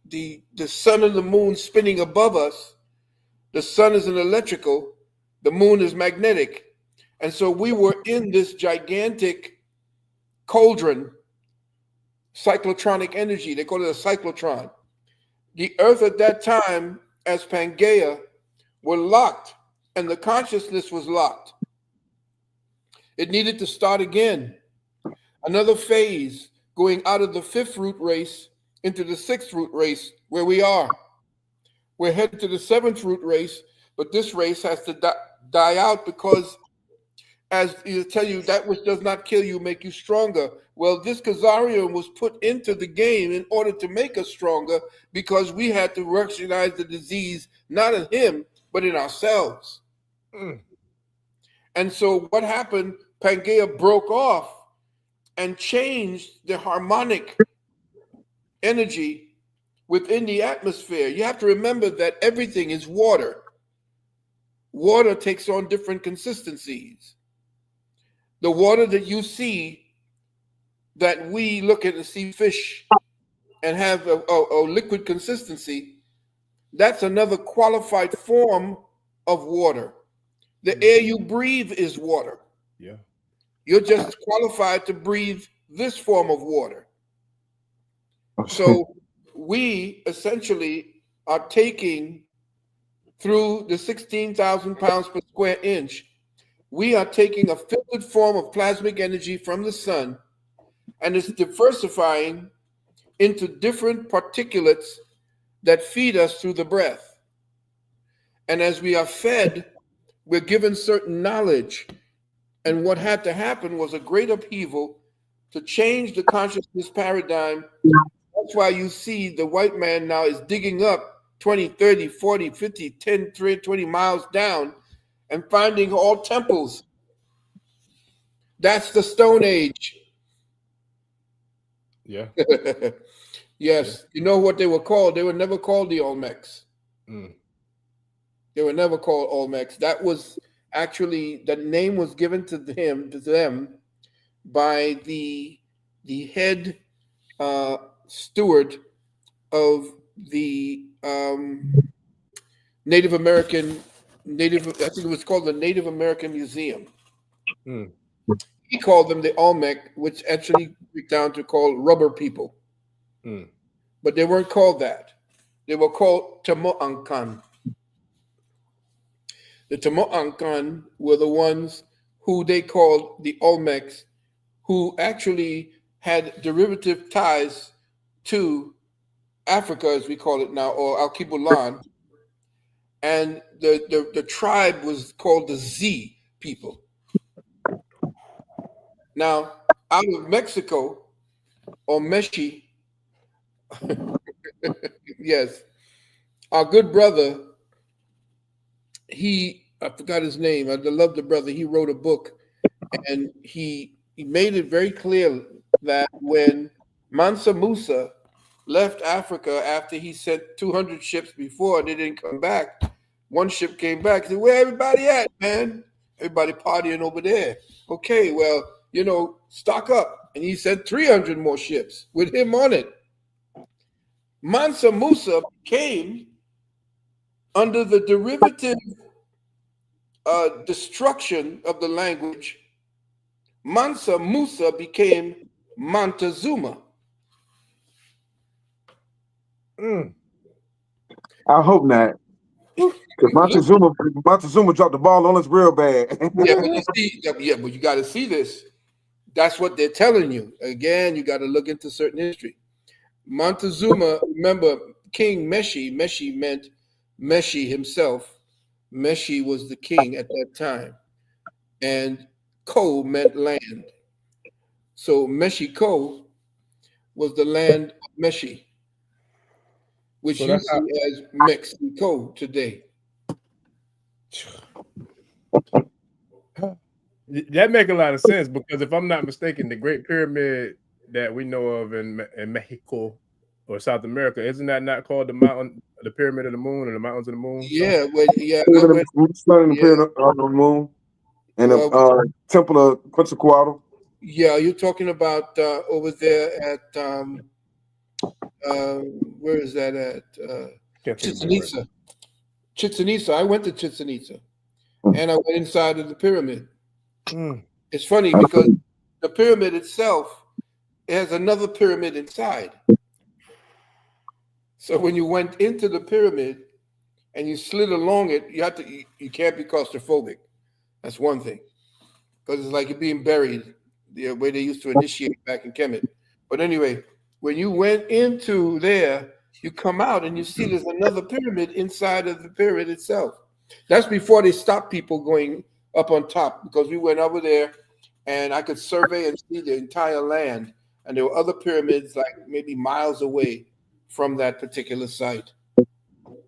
the sun and the moon spinning above us, the sun is an electrical, the moon is magnetic. And so we were in this gigantic cauldron, cyclotronic energy. They call it a cyclotron. The earth at that time, as Pangea, were locked, and the consciousness was locked. It needed to start again. Another phase, going out of the 5th root race into the 6th root race, where we are. We're headed to the 7th root race, but this race has to die out because, as you tell you, that which does not kill you make you stronger. Well, this Khazarian was put into the game in order to make us stronger, because we had to recognize the disease not in him, but in ourselves. And so what happened, Pangea broke off and changed the harmonic energy within the atmosphere. You have to remember that everything is water. Water takes on different consistencies. The water that you see, that we look at and see fish and have a liquid consistency, that's another qualified form of water. The air you breathe is water. Yeah. You're just qualified to breathe this form of water. So we essentially are taking, through the 16,000 pounds per square inch, we are taking a filtered form of plasmic energy from the sun, and it's diversifying into different particulates that feed us through the breath. And as we are fed, we're given certain knowledge. And what had to happen was a great upheaval to change the consciousness paradigm. That's why you see the white man now is digging up 20, 30, 40, 50, 10, 20 miles down and finding all temples. That's the Stone Age. Yeah. Yes. You know what they were called? They were never called the Olmecs. They were never called Olmecs. That was actually, the name was given to them by the head steward of the Native American, I think it was called the Native American Museum. He called them the Olmec, which actually breaks down to called rubber people. But they weren't called that. They were called Tamo'ankan. The Tamo'ankan were the ones who they called the Olmecs, who actually had derivative ties to Africa, as we call it now, or Alkebulan. And the tribe was called the Z people. Now, out of Mexico, or Meshi, yes, our good brother, I forgot his name. I love the brother. He wrote a book, and he made it very clear that when Mansa Musa left Africa after he sent 200 ships before, they didn't come back. One ship came back. He said, "Where everybody at, man? Everybody partying over there." Okay, well, stock up. And he sent 300 more ships with him on it. Mansa Musa came under the derivative destruction of the language. Mansa Musa became Montezuma. I hope not. Because Montezuma dropped the ball on us real bad. Yeah, but you got to see this. That's what they're telling you. Again, you got to look into certain history. Montezuma, remember, King Meshi. Meshi meant Meshi himself. Meshi was the king at that time, and Ko meant land. So Mexico was the land of Meshi, which So you that's how. see as Mexico today. That make a lot of sense because if I'm not mistaken, the Great Pyramid that we know of in Mexico or South America, isn't that not called the Pyramid of the Moon, or the Mountains of the Moon? Yeah, well, yeah, I Pyramid went. of the sun and the Yeah, pyramid of the moon and the well, temple of Quetzalcoatl. yeah, you're talking about over there at where is that at? Can't think Chichen about it right Itza. Chichen Itza. I went to Chichen Itza, and I went inside of the pyramid. now. It's funny because the pyramid itself has another pyramid inside. So when you went into the pyramid and you slid along it, you can't be claustrophobic. That's one thing, because it's like you're being buried the way they used to initiate back in Kemet. But anyway, when you went into there, you come out and you see there's another pyramid inside of the pyramid itself. That's before they stopped people going up on top, because we went over there and I could survey and see the entire land. And there were other pyramids like maybe miles away from that particular site.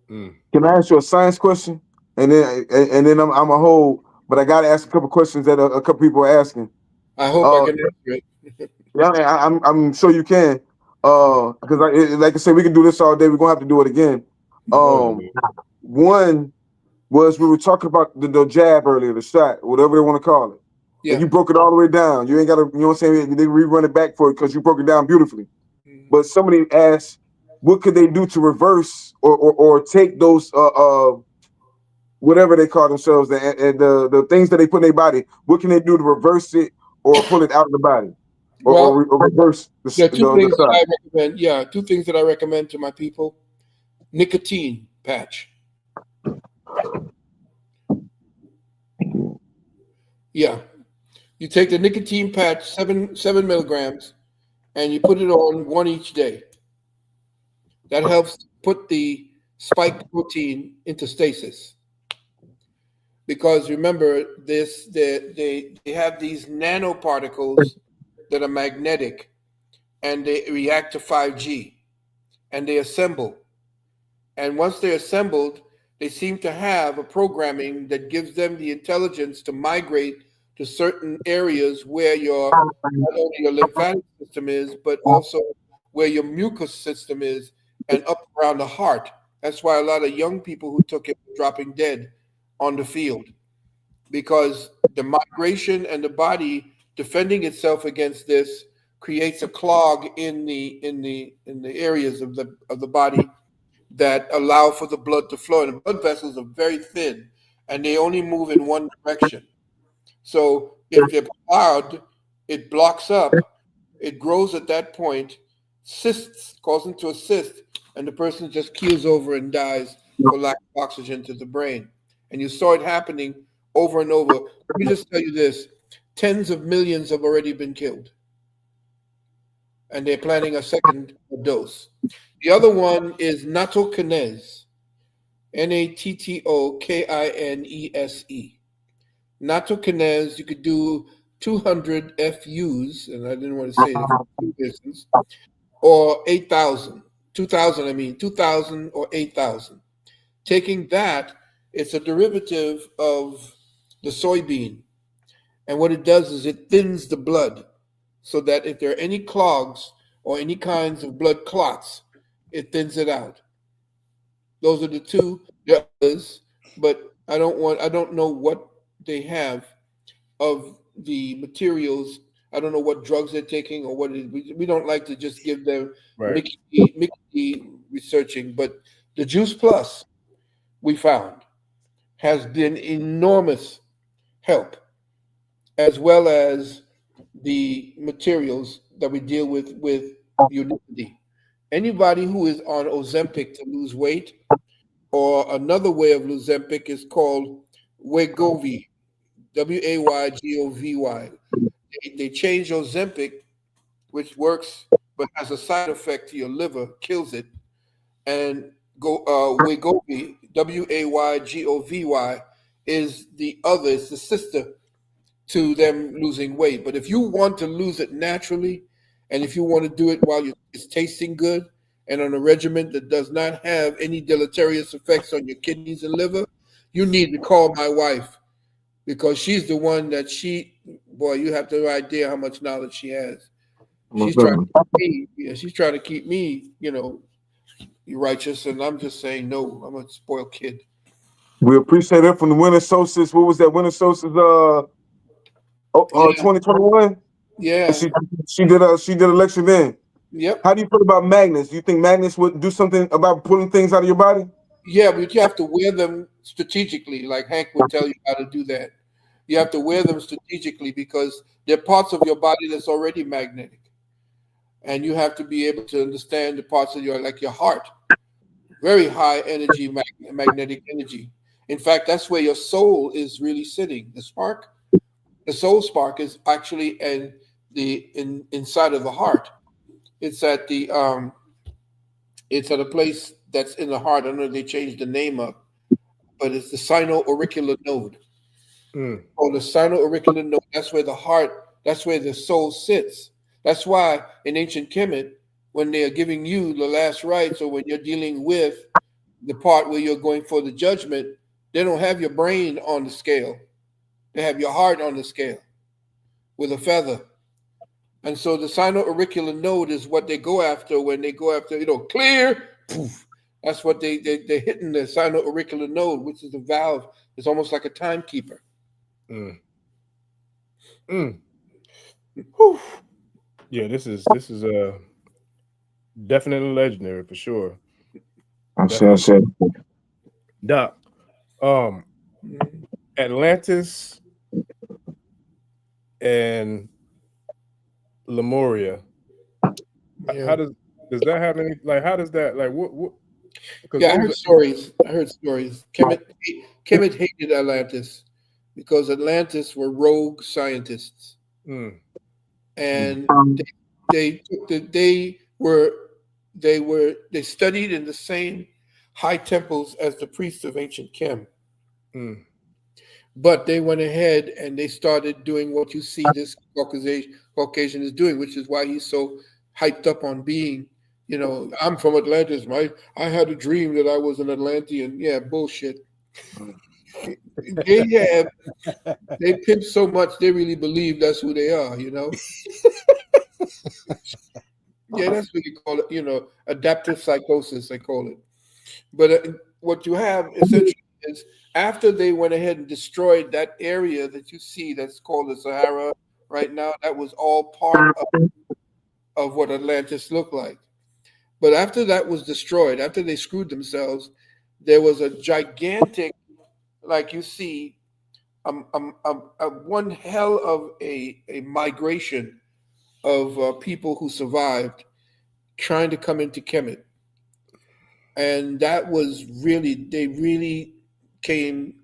Can I ask you a science question? And then I'm a whole, but I got to ask a couple questions that a couple people are asking. I hope I Uh, can answer it. yeah, I'm sure you can. Because like I said, we can do this all day. We're gonna have to do it again. More than One was we were talking about the jab earlier, the shot, whatever they want to call it. Yeah. And you broke it all the way down. You ain't got to, you know what I'm saying? They rerun it back for it because you broke it down beautifully. But somebody asked, what could they do to reverse or take those whatever they call themselves, the things that they put in their body? What can they do to reverse it or pull it out of the body, or reverse There are two things that shot? I recommend. Yeah, two things that I recommend to my people: nicotine patch. Yeah, you take the nicotine patch, seven milligrams, and you put it on one each day. That helps put the spike protein into stasis. Because remember, they have these nanoparticles that are magnetic, and they react to 5G, and they assemble. And once they're assembled, they seem to have a programming that gives them the intelligence to migrate to certain areas where not only your lymphatic system is, but also where your mucous system is, and up around the heart. That's why a lot of young people who took it were dropping dead on the field, because the migration and the body defending itself against this creates a clog in the areas of the body that allow for the blood to flow. And the blood vessels are very thin and they only move in one direction. So if they're clogged, it blocks up, it grows at that point, cysts, calls into a cyst, and the person just keels over and dies for lack of oxygen to the brain. And you saw it happening over and over. Let me just tell you this: tens of millions have already been killed, and they're planning a second dose. The other one is nattokinase, Nattokinese. Nattokinase, you could do 200 FUs, and I didn't want to say it for distance, or 8,000. 2,000, I mean, 2,000 or 8,000. Taking that, it's a derivative of the soybean. And what it does is it thins the blood so that if there are any clogs or any kinds of blood clots, it thins it out. Those are the two. There are others, but I don't know what they have of the materials. I don't know what drugs they're taking or what it is. We don't like to just give them Right. Mickey researching, but the Juice Plus we found has been enormous help, as well as the materials that we deal with Unity. Anybody who is on Ozempic to lose weight, or another way of Ozempic is called Wegovy, Waygovy. They changed Ozempic, which works but has a side effect to your liver, kills it. And Wegovy, Waygovy, is the other, it's the sister to them losing weight. But if you want to lose it naturally, and if you want to do it while it's tasting good and on a regimen that does not have any deleterious effects on your kidneys and liver, you need to call my wife, because she's the one that you have no idea how much knowledge she has. She's trying to keep me, she's trying to keep me, righteous, and I'm just saying no. I'm a spoiled kid. We appreciate it from the winter solstice. What was that winter solstice? 2021. Yeah. She did a lecture then. Yep. How do you feel about magnets? Do you think magnets would do something about pulling things out of your body? Yeah, but you have to wear them strategically, like Hank would tell you how to do that. You have to wear them strategically because they're parts of your body that's already magnetic. And you have to be able to understand the parts of like your heart, very high energy, magnetic energy. In fact, that's where your soul is really sitting. The soul spark is actually inside of the heart. It's at a place that's in the heart. I don't know if they changed the name up, but it's the sino-auricular node. Or the sino-auricular node, that's where the heart, that's where the soul sits. That's why in ancient Kemet, when they are giving you the last rites, or when you're dealing with the part where you're going for the judgment, they don't have your brain on the scale. They have your heart on the scale with a feather. And so the sino-auricular node is what they go after when they go after, clear, poof. That's what they're hitting the sino-auricular node, which is the valve. It's almost like a timekeeper. Yeah, this is definitely legendary for sure. I said. Doc, Atlantis and Lemuria. Yeah. How does that have any, like, how does that, like, what? Yeah, I heard stories. Kemet hated Atlantis because Atlantis were rogue scientists, and they studied in the same high temples as the priests of ancient Kem. But they went ahead and they started doing what you see this Caucasian is doing, which is why he's so hyped up on being, I'm from Atlantis, right? I had a dream that I was an Atlantean. Yeah, bullshit. They pimp so much they really believe that's who they are, Yeah, that's what you call it, adaptive psychosis, they call it. But what you have essentially is after they went ahead and destroyed that area that you see that's called the Sahara right now, that was all part of what Atlantis looked like. But after that was destroyed, after they screwed themselves, there was a gigantic, like you see, one hell of a migration of people who survived trying to come into Kemet. And that was they really came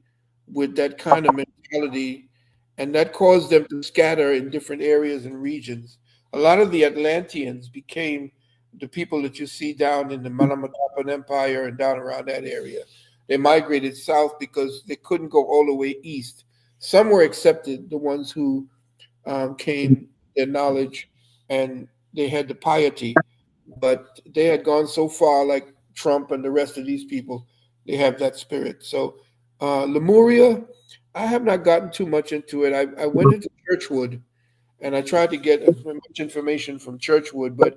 with that kind of mentality, and that caused them to scatter in different areas and regions. A lot of the Atlanteans became the people that you see down in the Manamatapan Empire and down around that area. They migrated south because they couldn't go all the way east. Some were accepted, the ones who came their knowledge and they had the piety, but they had gone so far, like Trump and the rest of these people, they have that spirit. So Lemuria, I have not gotten too much into it. I went into Churchwood and I tried to get as much information from Churchwood, but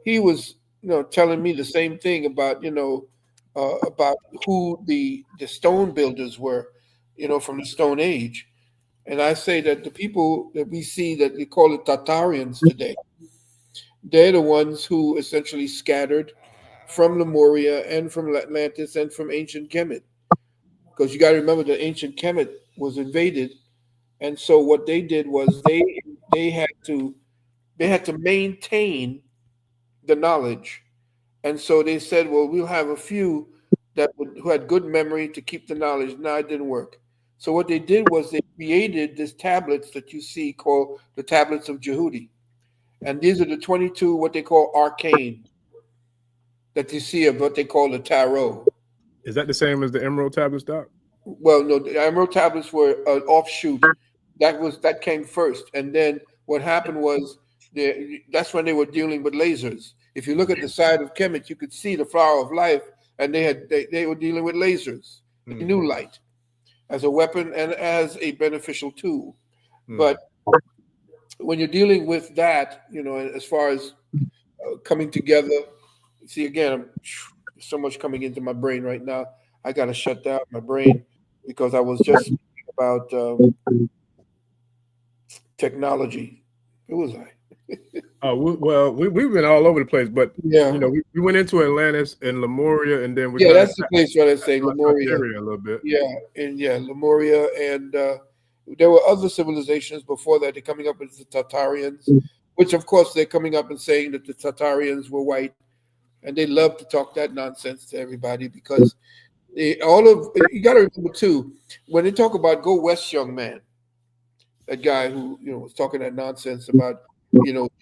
he was, telling me the same thing about, about who the stone builders were, from the Stone Age. And I say that the people that we see that we call it Tartarians today, they're the ones who essentially scattered from Lemuria and from Atlantis and from ancient Kemet. Because you got to remember that ancient Kemet was invaded. And so what they did was they had to maintain the knowledge. And so they said, well, we'll have a few who had good memory to keep the knowledge. No, it didn't work. So what they did was they created these tablets that you see called the tablets of Jehudi. And these are the 22 what they call arcane that you see of what they call the tarot. Is that the same as the Emerald Tablets, Doc? Well, no, the emerald tablets were an offshoot. That came first, and then what happened was that's when they were dealing with lasers. If you look at the side of Kemet, you could see the flower of life, and they were dealing with lasers. They knew light as a weapon and as a beneficial tool. But when you're dealing with that, as far as coming together, see again, there's so much coming into my brain right now. I got to shut down my brain because I was just speaking about technology. Who was I? Well, we've been all over the place, but Yeah, we went into Atlantis and Lemuria, and then we yeah, that's the place where I say Lemuria. a little bit. Lemuria, and there were other civilizations before that. They're coming up with the Tartarians, which of course they're coming up and saying that the Tartarians were white, and they love to talk that nonsense to everybody because you got to remember too, when they talk about go west, young man, that guy who was talking that nonsense about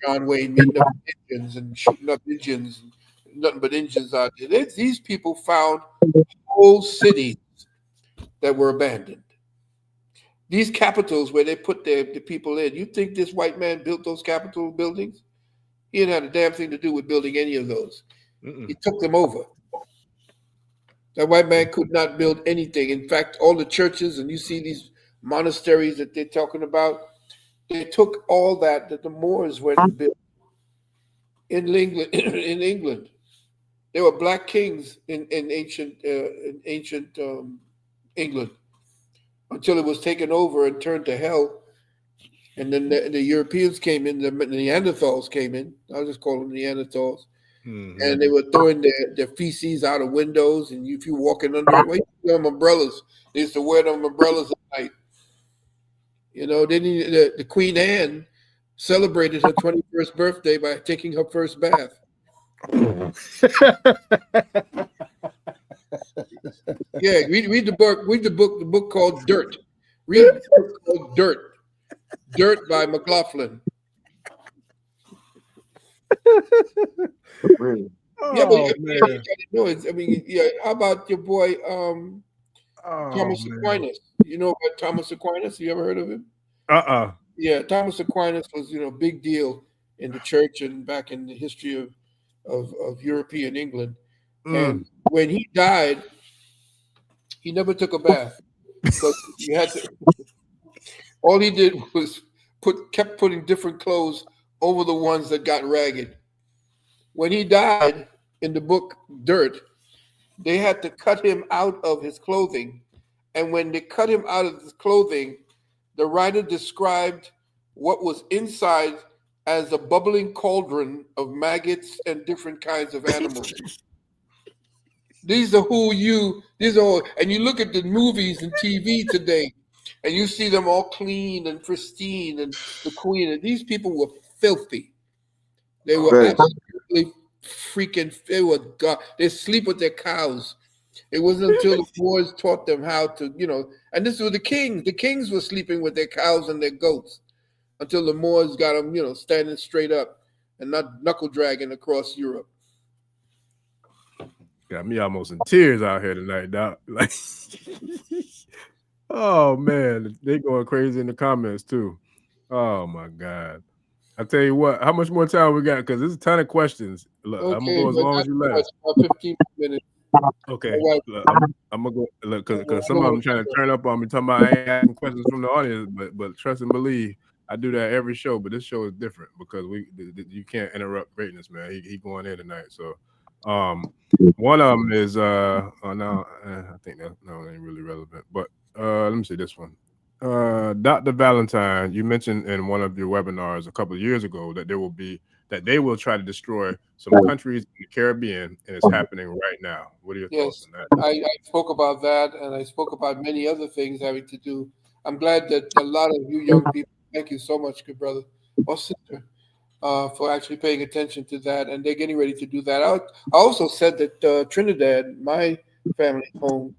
John Wayne meeting up with Indians and shooting up Indians, and nothing but Indians out there. These people found whole cities that were abandoned. These capitals where they put the people in. You think this white man built those Capitol buildings? He didn't have a damn thing to do with building any of those. He took them over. That white man could not build anything. In fact, all the churches, and you see these monasteries that they're talking about, they took all that the Moors went and built in England. In England, there were black kings in ancient England until it was taken over and turned to hell. And then the Europeans came in, the Neanderthals came in. I'll just call them Neanderthals. And they were throwing their feces out of windows. And if you're walking under them umbrellas, they used to wear them umbrellas at night. Then the Queen Anne celebrated her 21st birthday by taking her first bath. Yeah, read the book. Read the book called Dirt. Read the book called Dirt. Dirt by McLaughlin. Really? Yeah, but how about your boy Thomas Aquinas? You know about Thomas Aquinas? You ever heard of him? Yeah, Thomas Aquinas was big deal in the church and back in the history of European England. And when he died, he never took a bath because you had to. All he did was kept putting different clothes over the ones that got ragged. When he died, in the book Dirt, they had to cut him out of his clothing. And when they cut him out of his clothing, the writer described what was inside as a bubbling cauldron of maggots and different kinds of animals. These are and you look at the movies and TV today, and you see them all clean and pristine, and the queen, and these people were filthy. They were absolutely freaking, they sleep with their cows. It wasn't until the Moors taught them how to, and this was the kings. The kings were sleeping with their cows and their goats until the Moors got them, standing straight up and not knuckle dragging across Europe. Got me almost in tears out here tonight, Doc. Like, oh man, they going crazy in the comments too. Oh my God. I tell you what, how much more time we got? Because there's a ton of questions. Look, I'm gonna go as long as you last. About 15 minutes. Okay. Look, I'm gonna go because some of them trying to turn up on me, talking about I ain't asking questions from the audience, but trust and believe, I do that every show. But this show is different because you can't interrupt greatness, man. He going in tonight. So one of them is I think that ain't really relevant, but let me see this one. Dr. Valentine, you mentioned in one of your webinars a couple of years ago that they will try to destroy some countries in the Caribbean, and it's happening right now. What are your thoughts on that? I spoke about that, and I spoke about many other things having to do. I'm glad that a lot of you young people, thank you so much, good brother or sister, for actually paying attention to that, and they're getting ready to do that. I also said that Trinidad, my family home,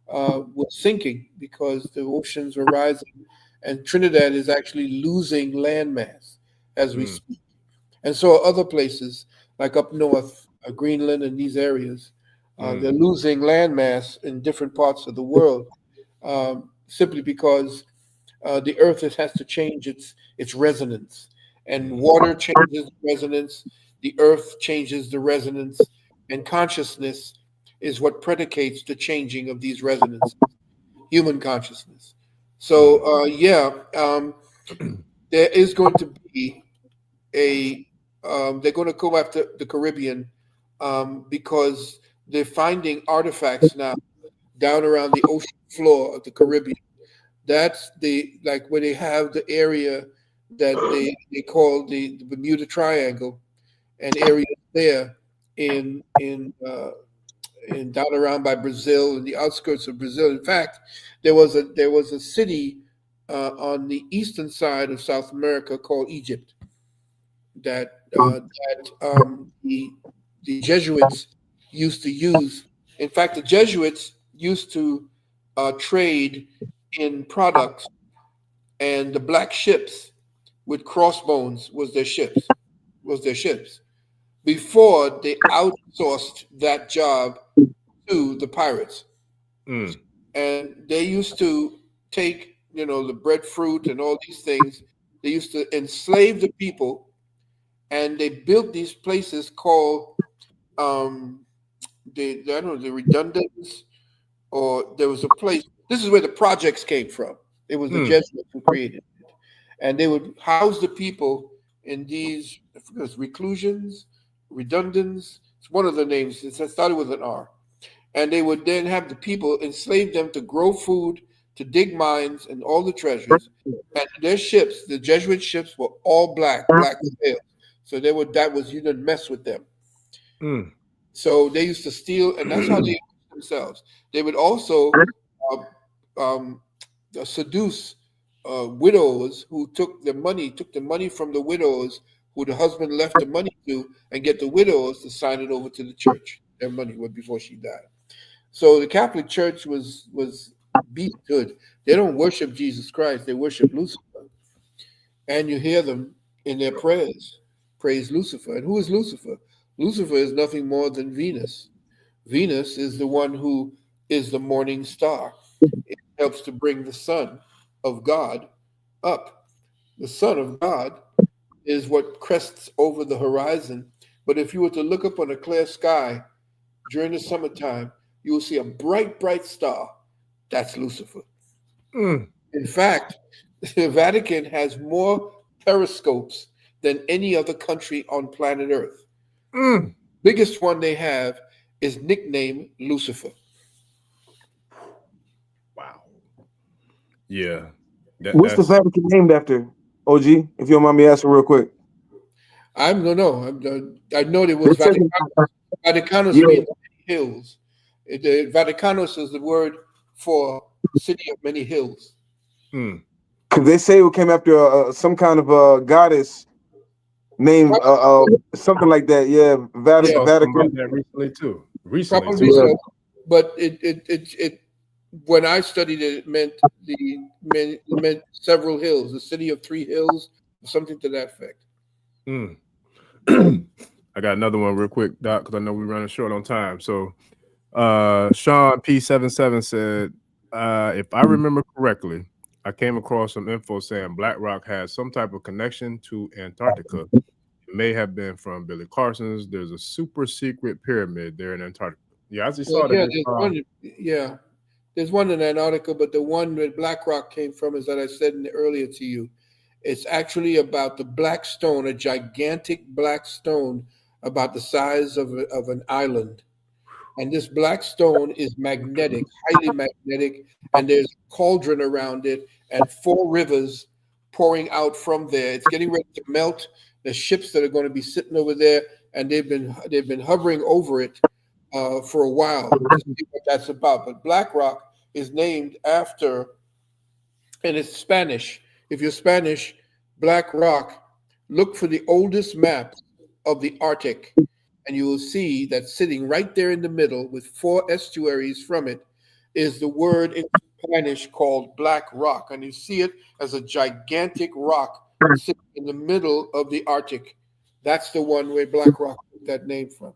was sinking because the oceans were rising, and Trinidad is actually losing landmass as we speak. And so other places, like up north, Greenland and these areas, they're losing landmass in different parts of the world simply because the earth has to change its resonance, and water changes the resonance, the earth changes the resonance, and consciousness is what predicates the changing of these resonances, human consciousness. So there is going to be they're going to go after the Caribbean because they're finding artifacts now down around the ocean floor of the Caribbean. That's like where they have the area that they call the Bermuda Triangle, and areas there in down around by Brazil and the outskirts of Brazil. In fact, there was a city on the eastern side of South America called Egypt that the Jesuits used to use. In fact, the Jesuits used to trade in products, and the black ships with crossbones was their ships. Before they outsourced that job to the pirates. And they used to take, the breadfruit and all these things. They used to enslave the people, and they built these places called I don't know, the Redundants, or there was a place. This is where the projects came from. It was the Jesuits who created it, and they would house the people in these, I forget, it was reclusions, redundants. It's one of the names. It started with an R. And they would then have the people, enslave them to grow food, to dig mines, and all the treasures. And their ships, the Jesuit ships, were all black sails. So you didn't mess with them. So they used to steal, and that's how they enriched themselves. They would also seduce widows who took the money from the widows who the husband left the money to, and get the widows to sign it over to the church. Their money before she died. So the Catholic Church was beat good. They don't worship Jesus Christ; they worship Lucifer, and you hear them in their prayers praise Lucifer. And who is Lucifer? Lucifer is nothing more than Venus. Venus is the one who is the morning star. It helps to bring the sun of God up. The sun of God is what crests over the horizon. But if you were to look up on a clear sky during the summertime, you will see a bright, bright star. That's Lucifer. In fact, the Vatican has more periscopes than any other country on planet Earth. Biggest one they have is nicknamed Lucifer. Wow. Yeah. What's the Vatican named after, OG? If you don't mind me asking real quick. I don't know. I know it was Vaticanus. Vaticanus means hills. Vaticanus is the word for city of many hills. Because they say it came after some kind of a goddess named something like that. Yeah, Vatican. About that recently too. Probably so. But it when I studied it, it meant several hills, the city of 3 hills, something to that effect. I got another one real quick, Doc, because I know we're running short on time. So Sean P77 said, if I remember correctly, I came across some info saying Black Rock has some type of connection to Antarctica. It may have been from Billy Carson's. There's a super secret pyramid there in Antarctica. Yeah, I actually saw that. There's one in Antarctica, but the one that Black Rock came from is that I said earlier to you. It's actually about the black stone, a gigantic black stone about the size of an island. And this black stone is magnetic, highly magnetic, and there's a cauldron around it and 4 rivers pouring out from there. It's getting ready to melt. The ships that are going to be sitting over there, and they've been hovering over it for a while to see what that's about. But Black Rock is named after, and it's Spanish. If you're Spanish, Black Rock, look for the oldest map of the Arctic, and you will see that sitting right there in the middle with 4 estuaries from it is the word in Spanish called Black Rock. And you see it as a gigantic rock sitting in the middle of the Arctic That's the one where Black Rock took that name from.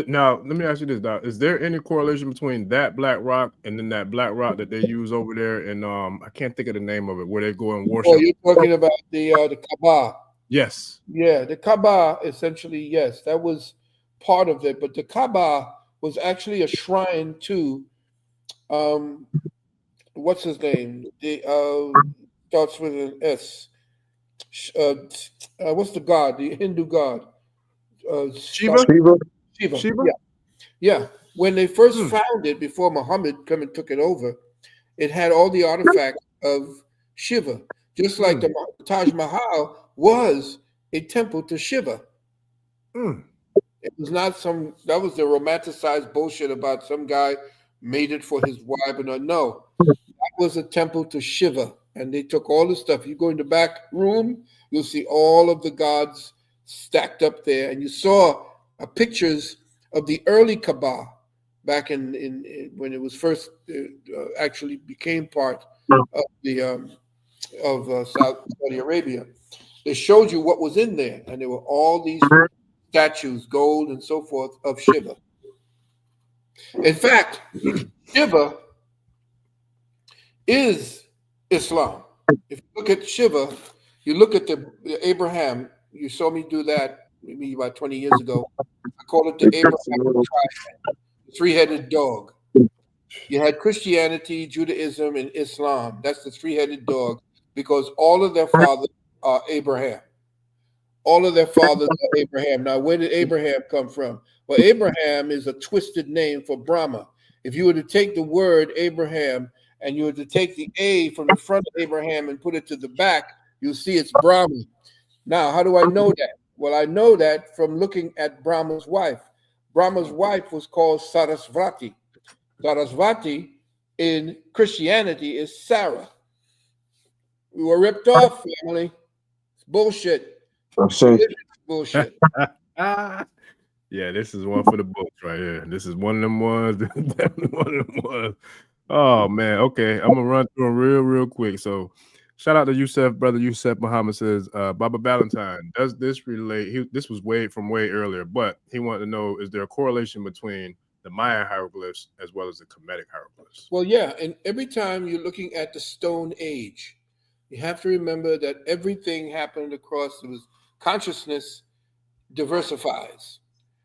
Now, let me ask you this, Doc. Is there any correlation between that black rock and then that black rock that they use over there? And I can't think of the name of it, where they go and worship. Oh, you're talking about the Kaaba. Yes. Yeah, the Kaaba, essentially, yes, that was part of it. But the Kaaba was actually a shrine to, what's his name? Starts with an S. What's the god? The Hindu god? Shiva? Shiva. Shiva? Yeah. When they first found it, before Muhammad came and took it over, it had all the artifacts of Shiva, just like the Taj Mahal was a temple to Shiva. It was not that was the romanticized bullshit about some guy made it for his wife. No, that was a temple to Shiva. And they took all the stuff. You go in the back room, you'll see all of the gods stacked up there. And you saw pictures of the early Kaaba back in when it was first actually became part of the Saudi Arabia. They showed you what was in there, and there were all these statues, gold and so forth, of Shiva. In fact, Shiva is Islam. If you look at Shiva, you look at the Abraham. You saw me do that maybe about 20 years ago. I call it the Abraham triad, the three-headed dog. You had Christianity, Judaism, and Islam. That's the three-headed dog, because all of their fathers are Abraham. All of their fathers are Abraham. Now, where did Abraham come from? Well, Abraham is a twisted name for Brahma. If you were to take the word Abraham and you were to take the A from the front of Abraham and put it to the back, you'll see it's Brahma. Now, how do I know that? Well, I know that from looking at Brahma's wife. Brahma's wife was called Sarasvati. Sarasvati in Christianity is Sarah. We were ripped off, family. It's bullshit. Bullshit. Yeah, this is one for the books right here. This is one of them ones. Definitely one of them ones. Oh man, okay. I'm gonna run through them real quick. So shout out to Yusef, brother Yusef Muhammad says, Baba Valentine, does this relate? This was way earlier, but he wanted to know, is there a correlation between the Mayan hieroglyphs as well as the Kemetic hieroglyphs? Well, yeah, and every time you're looking at the Stone Age, you have to remember that everything happened across, it was consciousness diversifies.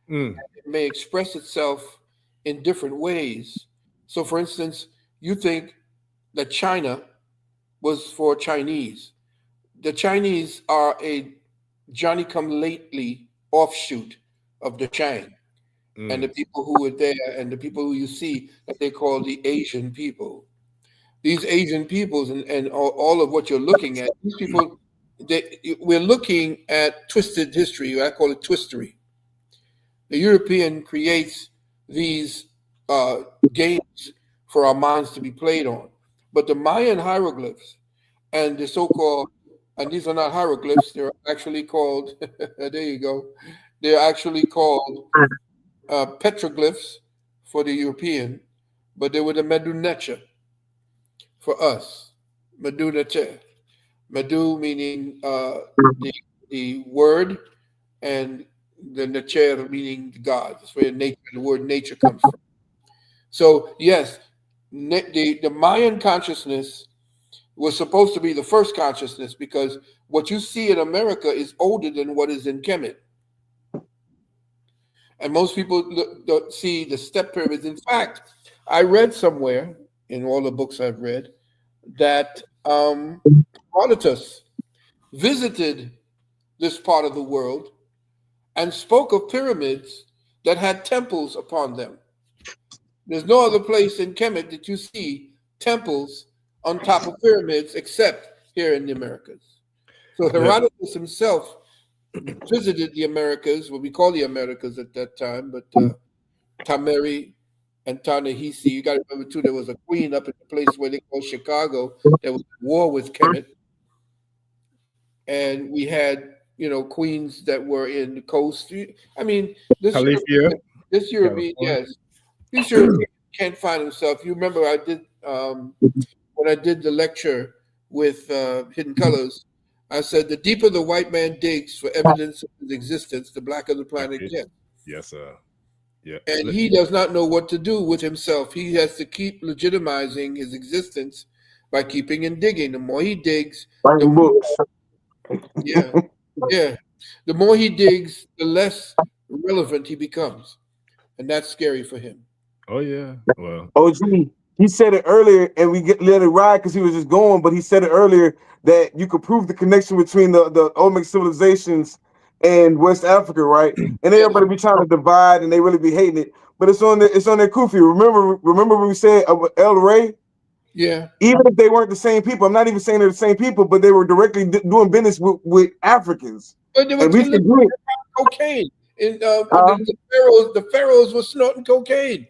It may express itself in different ways. So, for instance, you think that China was for Chinese. The Chinese are a Johnny-come-lately offshoot of the Chang. And the people who were there and the people who you see that they call the Asian people. These Asian peoples and all of what you're looking at, these people, we're looking at twisted history. I call it twistery. The European creates these games for our minds to be played on. But the Mayan hieroglyphs and the so-called, and these are not hieroglyphs, they're actually called, there you go, they're actually called petroglyphs for the European, but they were the NANETTE for us. NANETTE. Medu meaning the word, and the Nature meaning God. That's where nature, the word nature comes from. So yes, the Mayan consciousness was supposed to be the first consciousness, because what you see in America is older than what is in Kemet. And most people don't see the step pyramids. In fact, I read somewhere in all the books I've read that Herodotus visited this part of the world and spoke of pyramids that had temples upon them. There's no other place in Kemet that you see temples on top of pyramids except here in the Americas. So Herodotus himself visited the Americas, what we call the Americas at that time, but Tameri and Ta-Nehisi. You got to remember too, there was a queen up in the place where they call Chicago that was at war with Kemet, and we had queens that were in the coast. I mean, this European, yes, this European can't find himself. You remember I did when I did the lecture with Hidden Colors. I said the deeper the white man digs for evidence of his existence, the blacker the planet gets. Yes, sir. Yeah. And he does not know what to do with himself. He has to keep legitimizing his existence by keeping and digging. The more he digs, the Writing more, books. yeah, yeah. The more he digs, the less relevant he becomes. And that's scary for him. Oh yeah. Well. OG, he said it earlier, and let it ride because he was just going. But he said it earlier that you could prove the connection between the Olmec civilizations and West Africa, right? And everybody be trying to divide, and they really be hating it. But it's on their kufi. Remember when we said El Rey? Yeah. Even if they weren't the same people, I'm not even saying they're the same people, but they were directly doing business with Africans. But they were And we forget cocaine. And the pharaohs were snorting cocaine.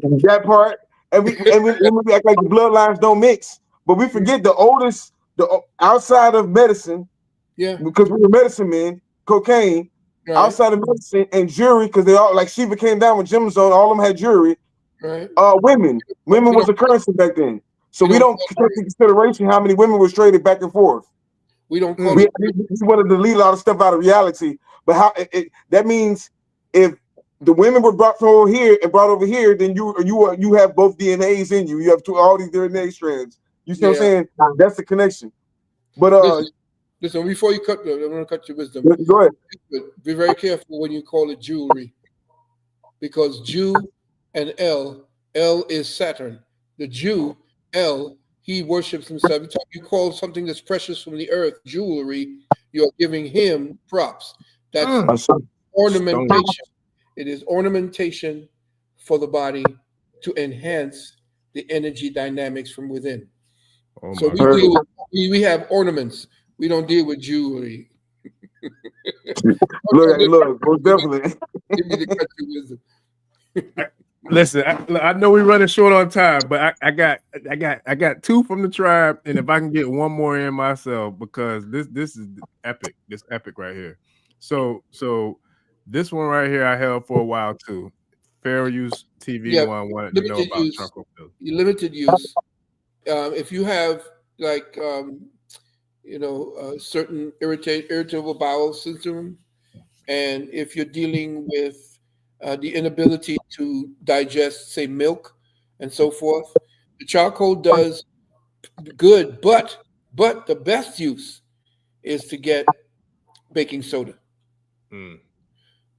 that part, and we act like the bloodlines don't mix, but we forget the outside of medicine, yeah, because we were medicine men, cocaine, right. Outside of medicine and jewelry, because they all like Shiva came down with gems on, all of them had jewelry. Right. Women was a currency back then, so we don't take into consideration how many women were traded back and forth. We don't call we wanted to delete a lot of stuff out of reality, but how that means if the women were brought from over here and brought over here, then you have both DNAs in you. You have all these DNA strands. You see what I'm saying? That's the connection. But listen, before you cut, I'm gonna cut your wisdom. Go ahead. Be very careful when you call it jewelry, because Jew and El is Saturn. The Jew, El, he worships himself. Every time you call something that's precious from the earth jewelry, you're giving him props. That's ornamentation. It is ornamentation for the body to enhance the energy dynamics from within. Oh, so we have ornaments. We don't deal with jewelry. look, most definitely. Give me the country wisdom. Listen, I know we're running short on time, but I got two from the tribe, and if I can get one more in myself, because this is epic. This epic right here. So this one right here I held for a while too. Fair use TV one wanted to know about charcoal pills. Limited use. If you have like certain irritable bowel syndrome, and if you're dealing with the inability to digest, say, milk and so forth, the charcoal does good, but the best use is to get baking soda.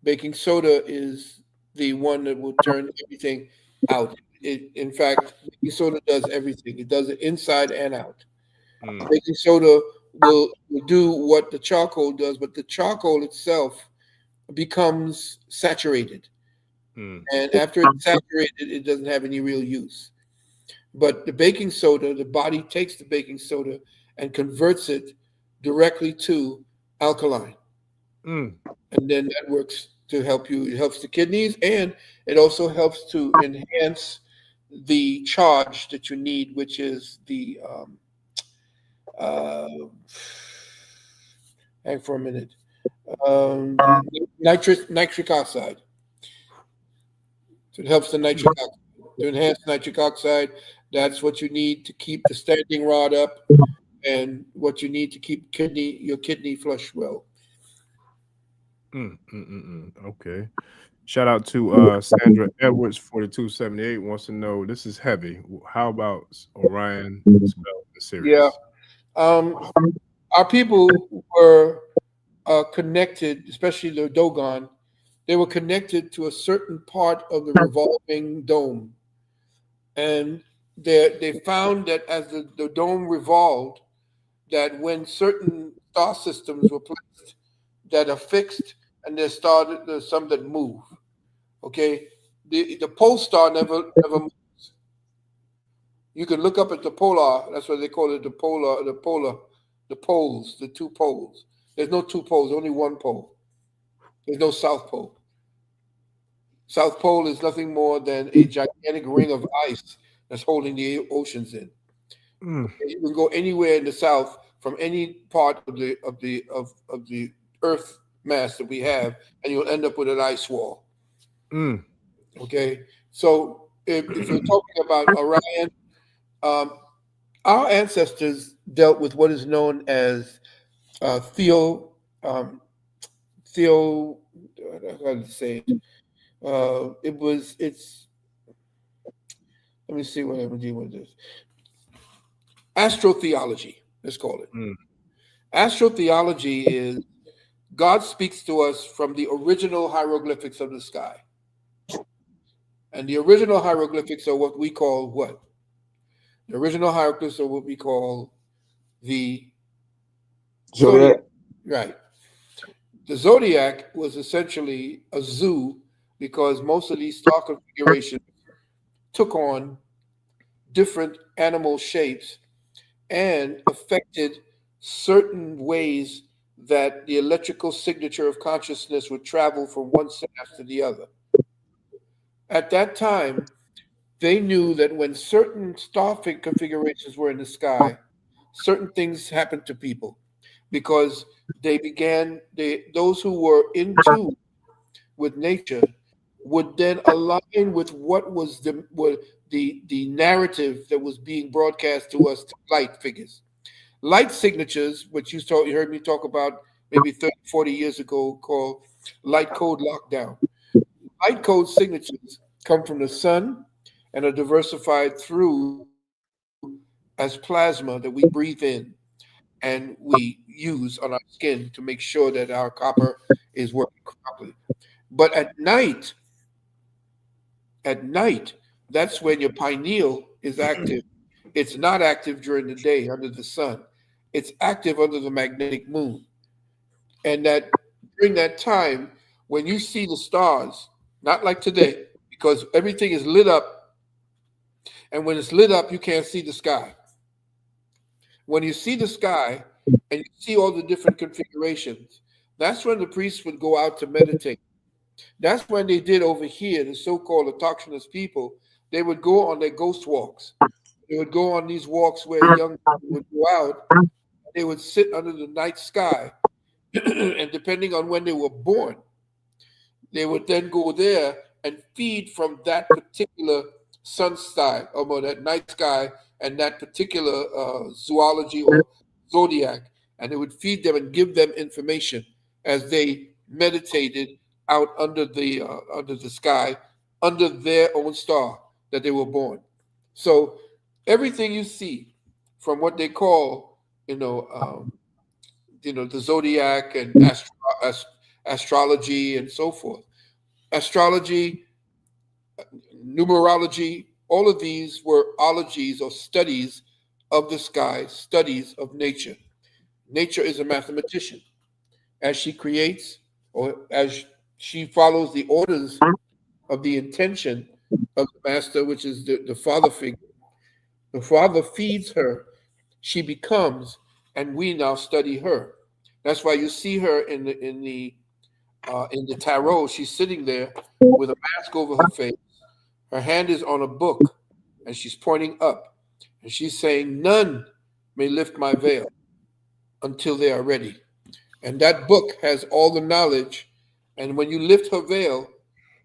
Baking soda is the one that will turn everything out. In fact, baking soda does everything. It does it inside and out. Baking soda will do what the charcoal does, but the charcoal itself becomes saturated. And after it's saturated, it doesn't have any real use. But the baking soda, the body takes the baking soda and converts it directly to alkaline. And then that works to help you. It helps the kidneys, and it also helps to enhance the charge that you need, which is the hang for a minute. Nitric oxide. So it helps the nitric oxide. To enhance nitric oxide, that's what you need to keep the standing rod up, and what you need to keep your kidney flush well. Okay. Shout out to Sandra Edwards 4278 wants to know, this is heavy. How about Orion spelled in Sirius? Yeah. Our people were connected, especially the Dogon. They were connected to a certain part of the revolving dome. And they found that as the dome revolved, that when certain star systems were placed that are fixed, and there's some that move. Okay, the pole star never moves. You can look up at the polar. That's what they call it. The poles, the two poles. There's no two poles, only one pole. There's no South Pole. South Pole is nothing more than a gigantic ring of ice that's holding the oceans in. You can go anywhere in the South from any part of the Earth mass that we have, and you'll end up with an ice wall. Okay, so if we're talking about Orion, our ancestors dealt with what is known as Theo, Theo, how to say it? It's. Let me see what I'm dealing with this. Astrotheology. Let's call it. Astrotheology is God speaks to us from the original hieroglyphics of the sky. And the original hieroglyphics are what we call what? The original hieroglyphics are what we call the zodiac. Right. The zodiac was essentially a zoo because most of these star configurations took on different animal shapes and affected certain ways that the electrical signature of consciousness would travel from one synapse to the other. At that time, they knew that when certain star configurations were in the sky, certain things happened to people because those who were in tune with nature would then align with what was the narrative that was being broadcast to us to light figures. Light signatures, which you heard me talk about maybe 30, 40 years ago, called light code lockdown. Light code signatures come from the sun and are diversified through as plasma that we breathe in and we use on our skin to make sure that our copper is working properly. But at night, that's when your pineal is active. It's not active during the day under the sun. It's active under the magnetic moon. And that during that time, when you see the stars, not like today, because everything is lit up, and when it's lit up, you can't see the sky. When you see the sky and you see all the different configurations, that's when the priests would go out to meditate. That's when they did over here, the so-called autochthonous people, they would go on their ghost walks. They would go on these walks where young people would go out, they would sit under the night sky, and depending on when they were born, they would then go there and feed from that particular sun sky, or that night sky, and that particular zoology or zodiac, and they would feed them and give them information as they meditated out under the sky, under their own star that they were born. So everything you see from what they call, the zodiac and astrology and so forth, astrology, numerology, all of these were ologies or studies of the sky, studies of nature. Nature is a mathematician. As she creates, or as she follows the orders of the intention of the master, which is the father figure. The father feeds her, she becomes, and we now study her. That's why you see her in the tarot. She's sitting there with a mask over her face. Her hand is on a book, and she's pointing up, and she's saying, "None may lift my veil until they are ready." And that book has all the knowledge. And when you lift her veil,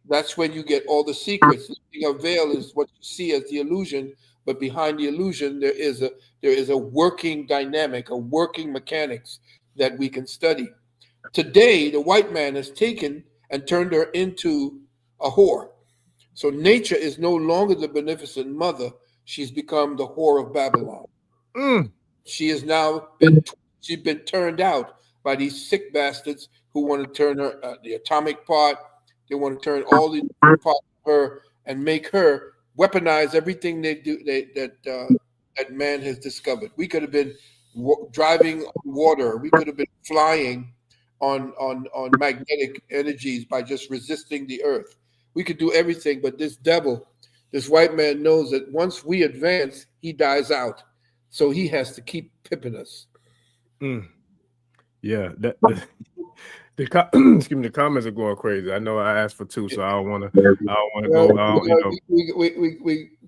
that's when you get all the secrets. Lifting a veil is what you see as the illusion, but behind the illusion, there is a working dynamic, a working mechanics that we can study. Today, the white man has taken and turned her into a whore. So nature is no longer the beneficent mother. She's become the whore of Babylon. She has now she's been turned out by these sick bastards who want to turn her the atomic part. They want to turn all the different parts of her and make her weaponize everything they do that man has discovered. We could have been driving on water. We could have been flying on magnetic energies by just resisting the earth. We could do everything, but this devil, this white man, knows that once we advance, he dies out. So he has to keep pipping us. Yeah, excuse me, the comments are going crazy. I know I asked for two, so I don't want to go.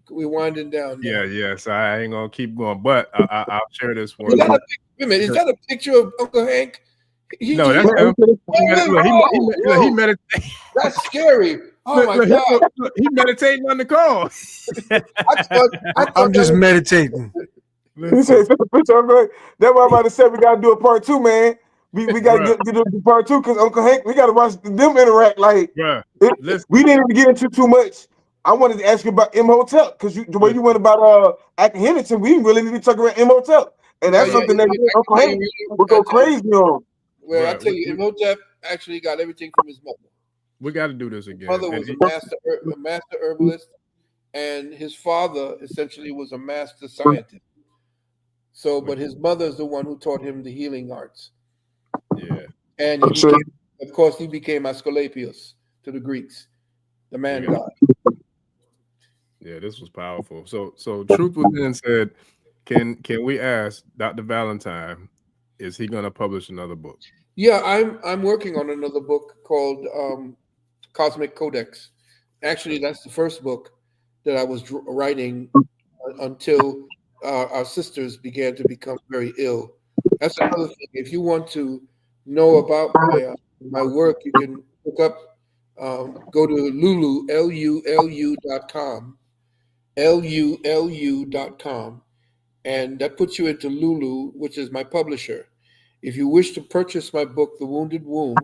We winding down now. Yeah. So I ain't gonna keep going, but I'll share this one. Is that a picture of Uncle Hank? No, that's him. He meditates. That's scary. Oh my God! He meditating on the call. I'm just meditating. He said, "Take a picture of it." That's why I'm about to say we got to do a part 2, man. We got to get to part 2 because Uncle Hank, we got to watch them interact. Like, we didn't even get into too much. I wanted to ask you about Imhotep because the way you went about Akhenaten, we didn't really need to talk about Imhotep, and that's something that Uncle Hank would go crazy on. Well, I tell you, Imhotep actually got everything from his mother. We got to do this again. His mother was a master herbalist, and his father essentially was a master scientist. So, but his mother is the one who taught him the healing arts. Yeah. And he became, of course, he became Asclepius to the Greeks, the man god. Yeah, this was powerful. So Truth Within said, can we ask Dr. Valentine, is he going to publish another book? Yeah, I'm working on another book called Cosmic Codex. Actually, that's the first book that I was writing until our sisters began to become very ill. That's another thing. If you want to know about my work, you can look up, go to Lulu, LULU.com, LULU.com, and that puts you into Lulu, which is my publisher. If you wish to purchase my book, The Wounded Womb,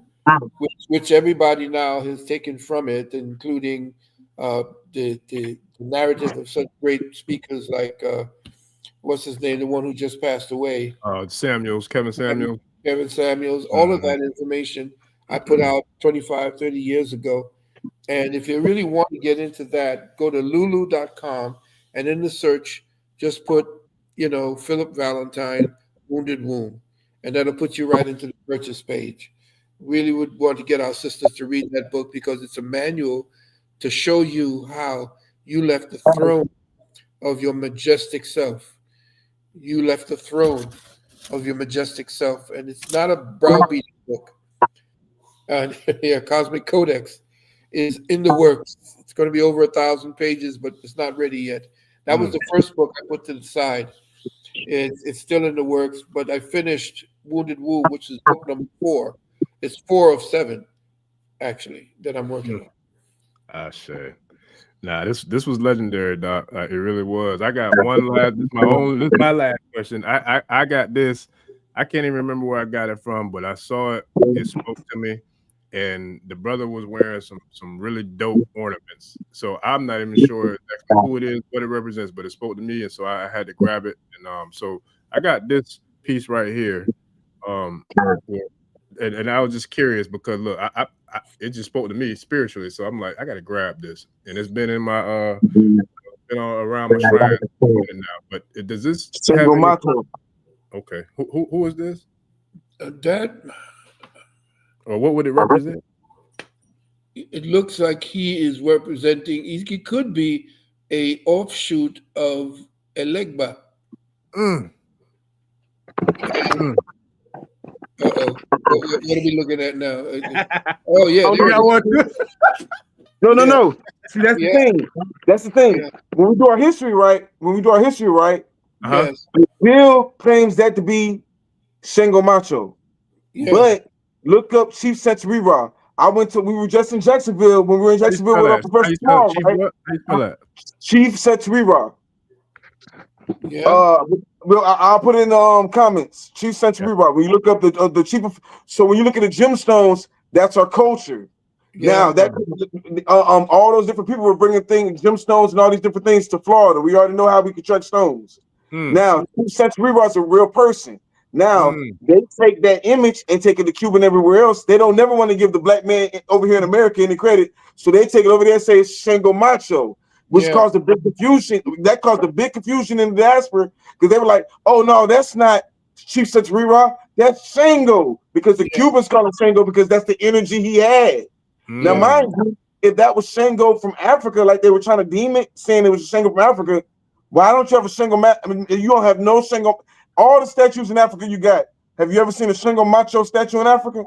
which everybody now has taken from it, including the narrative of such great speakers like what's his name, the one who just passed away, Kevin Samuels, all of that information I put out 25, 30 years ago. And if you really want to get into that, go to lulu.com, and in the search, just put, Philip Valentine, Wounded Womb, and that'll put you right into the purchase page. Really would want to get our sisters to read that book because it's a manual to show you how you left the throne of your majestic self. You left the throne of your majestic self, and it's not a browbeating book. Cosmic Codex is in the works. It's going to be over 1,000 pages, but it's not ready yet. That was the first book I put to the side. It's still in the works, but I finished Wounded Womb, which is book number 4. It's 4 of 7, actually, that I'm working on. I say. Nah, this was legendary, Doc. It really was. I got one last. This is my last question. I got this. I can't even remember where I got it from, but I saw it. It spoke to me, and the brother was wearing some really dope ornaments. So I'm not even sure exactly who it is, what it represents, but it spoke to me, and so I had to grab it. And so I got this piece right here. And I was just curious because look, it just spoke to me spiritually. So I'm like, I gotta grab this, and it's been in my around my shrine now. But does this have any... Okay, who is this? That, or what would it represent? It looks like he is representing. He could be a offshoot of Elegba. Uh-oh. What are we looking at now? Oh, yeah. No. See, that's the thing. That's the thing. Yeah. When we do our history right, Bill claims that to be Shango Macho. Yeah. But look up Chief Satsuriwa. We were just in Jacksonville when we were in Jacksonville with our Professor Paul, right? Chief Satsuriwa. Yeah. I'll put in comments. Chief Satsuriwa. When you look up the chief so when you look at the gemstones, that's our culture. Yeah. Now that all those different people were bringing gemstones and all these different things to Florida. We already know how we construct stones. Now, Chief Satsuriwa is a real person. Now they take that image and take it to Cuba and everywhere else. They don't never want to give the black man over here in America any credit, so they take it over there and say it's Shango Macho, which caused a big confusion. That caused a big confusion in the diaspora because they were like, "Oh no, that's not Chief Satsuriwa, that's Shango," because the Cubans call him Shango because that's the energy he had. Now, mind you, if that was Shango from Africa, like they were trying to deem it, saying it was Shango from Africa, why don't you have a Shango? I mean, you don't have no Shango. All the statues in Africa you got. Have you ever seen a Shango Macho statue in Africa?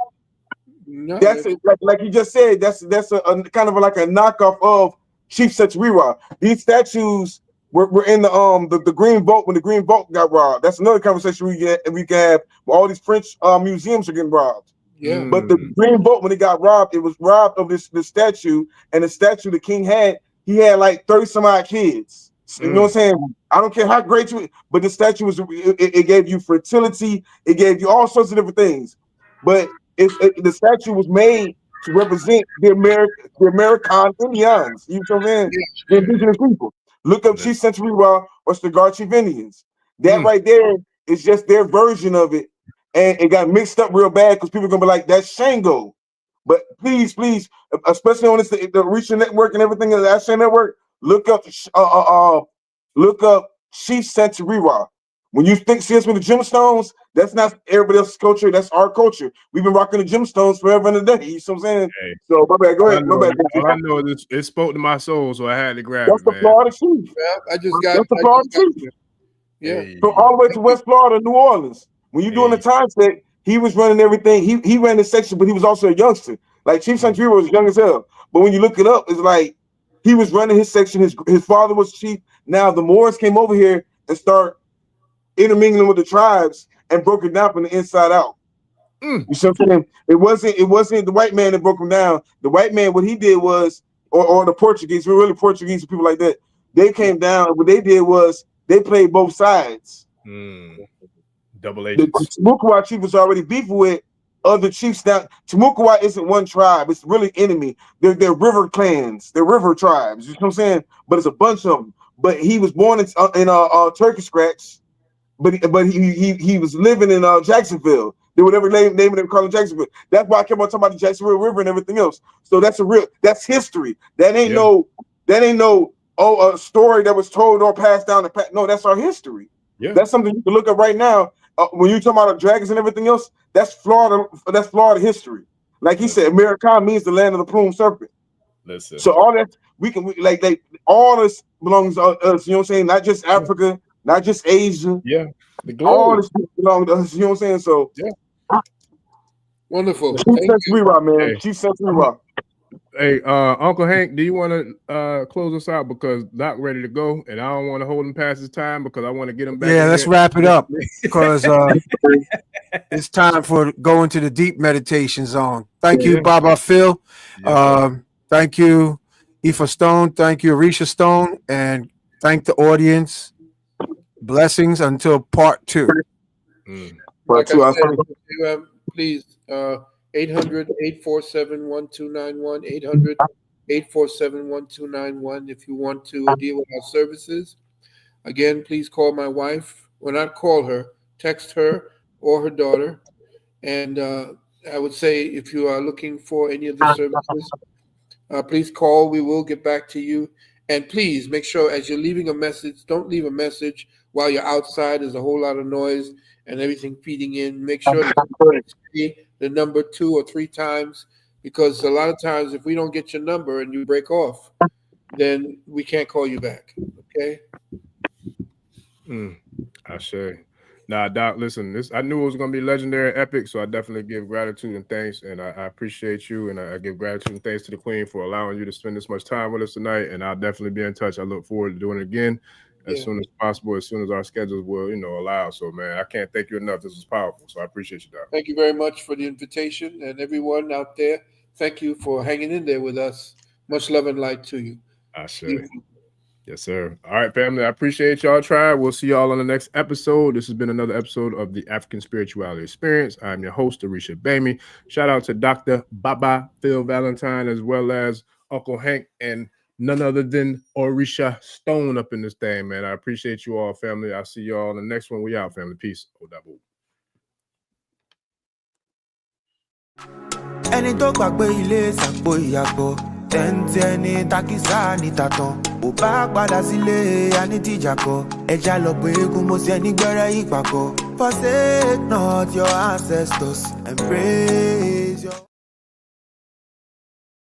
No. That's like you just said. That's a kind of like a knockoff of Chief Satsuriwa. These statues were in the Green Vault when the Green Vault got robbed. That's another conversation we can have. Where all these French museums are getting robbed. Yeah. But the Green Vault, when it got robbed, it was robbed of this statue, and the statue the king had, he had like 30 some odd kids. You know what I'm saying? I don't care how great you, but the statue was it gave you fertility, it gave you all sorts of different things. But the statue was made to represent the American Indians. You know what I'm saying? The indigenous people. Look up Chief Century Raw or Cigar Chief Indians. That right there is just their version of it. And it got mixed up real bad because people are gonna be like, that's Shango. But please, especially on the Reach Network and everything in the Asha Network, look up Chief Santeria. When you see us with the gemstones, that's not everybody else's culture. That's our culture. We've been rocking the gemstones forever and a day. You know what I'm saying? Hey, so my bad. Go ahead. All I know is it spoke to my soul, so I had to grab that's it. That's the Florida Chief. Yeah, That's the Florida Chief. Yeah. From all the way to West Florida, New Orleans. When you're doing the time set, he was running everything. He ran the section, but he was also a youngster. Like Chief Santeria was young as hell. But when you look it up, it's like he was running his section. His father was chief. Now the Moors came over here and start intermingling with the tribes and broke it down from the inside out. You see what I'm saying? It wasn't the white man that broke them down. The white man, what he did was, or the Portuguese, we're really Portuguese people like that. They came down. And what they did was they played both sides. Double agents. The Timucua chief was already beefing with other chiefs. Now Timucua isn't one tribe; it's really enemy. They're river clans, they're river tribes. You know what I'm saying? But it's a bunch of them. But he was born in Turkey Scratch, but he was living in Jacksonville. They would never name them calling Jacksonville. That's why I kept on talking about the Jacksonville River and everything else. So that's history. That ain't no a story that was told or passed down the past. No, that's our history. Yeah, that's something you can look up right now. When you talk about the dragons and everything else, that's Florida. That's Florida history. Like he said, America means the land of the plumed serpent. Listen. So all that like all this belongs to us. You know what I'm saying? Not just Africa, not just Asia. Yeah, the globe. All this belongs to us. You know what I'm saying? So yeah, wonderful. Chief Santeria, man. Chief Santeria. Hey, Uncle Hank, do you want to close us out because Doc ready to go, and I don't want to hold him past his time because I want to get him back. Yeah, let's wrap it up because it's time for going to the deep meditation zone. Thank you, Baba Phil. Thank you, Ifa Stone. Thank you, Arisha Stone, and thank the audience. Blessings until part 2. Like I said, please. 800-847-1291, 800-847-1291 if you want to deal with our services. Again, please call my wife. Well, not call her, text her or her daughter. And I would say if you are looking for any of the services, please call. We will get back to you. And please make sure as you're leaving a message, don't leave a message while you're outside. There's a whole lot of noise and everything feeding in. Make sure that you the number 2 or 3 times, because a lot of times if we don't get your number and you break off, then we can't call you back. Okay. I say. Nah, Doc, listen, I knew it was going to be legendary, epic, so I definitely give gratitude and thanks, and I appreciate you, and I give gratitude and thanks to the Queen for allowing you to spend this much time with us tonight, and I'll definitely be in touch. I look forward to doing it again as soon as possible, as soon as our schedules will, allow. So, man, I can't thank you enough. This was powerful, so I appreciate you, Doc. Thank you very much for the invitation, and everyone out there, thank you for hanging in there with us. Much love and light to you. I say. Yes, sir. All right, family. I appreciate y'all. We'll see y'all on the next episode. This has been another episode of the African Spirituality Experience. I'm your host, Arisha Bamey. Shout out to Dr. Baba Phil Valentine, as well as Uncle Hank and none other than Arisha Stone up in this thing, man. I appreciate you all, family. I'll see y'all on the next one. We out, family. Peace. Ẹni tó gbàgbé ilé ṣàpò ìyàgbọ́ tẹ́ǹtẹ́ ní takisa ní tàtàn ò bá padà sílé anítìjàkọ ẹja lọ pé eégún mo ṣe nígbẹ́rẹ́ ìpàkọ́. Forsake not your ancestors and pray.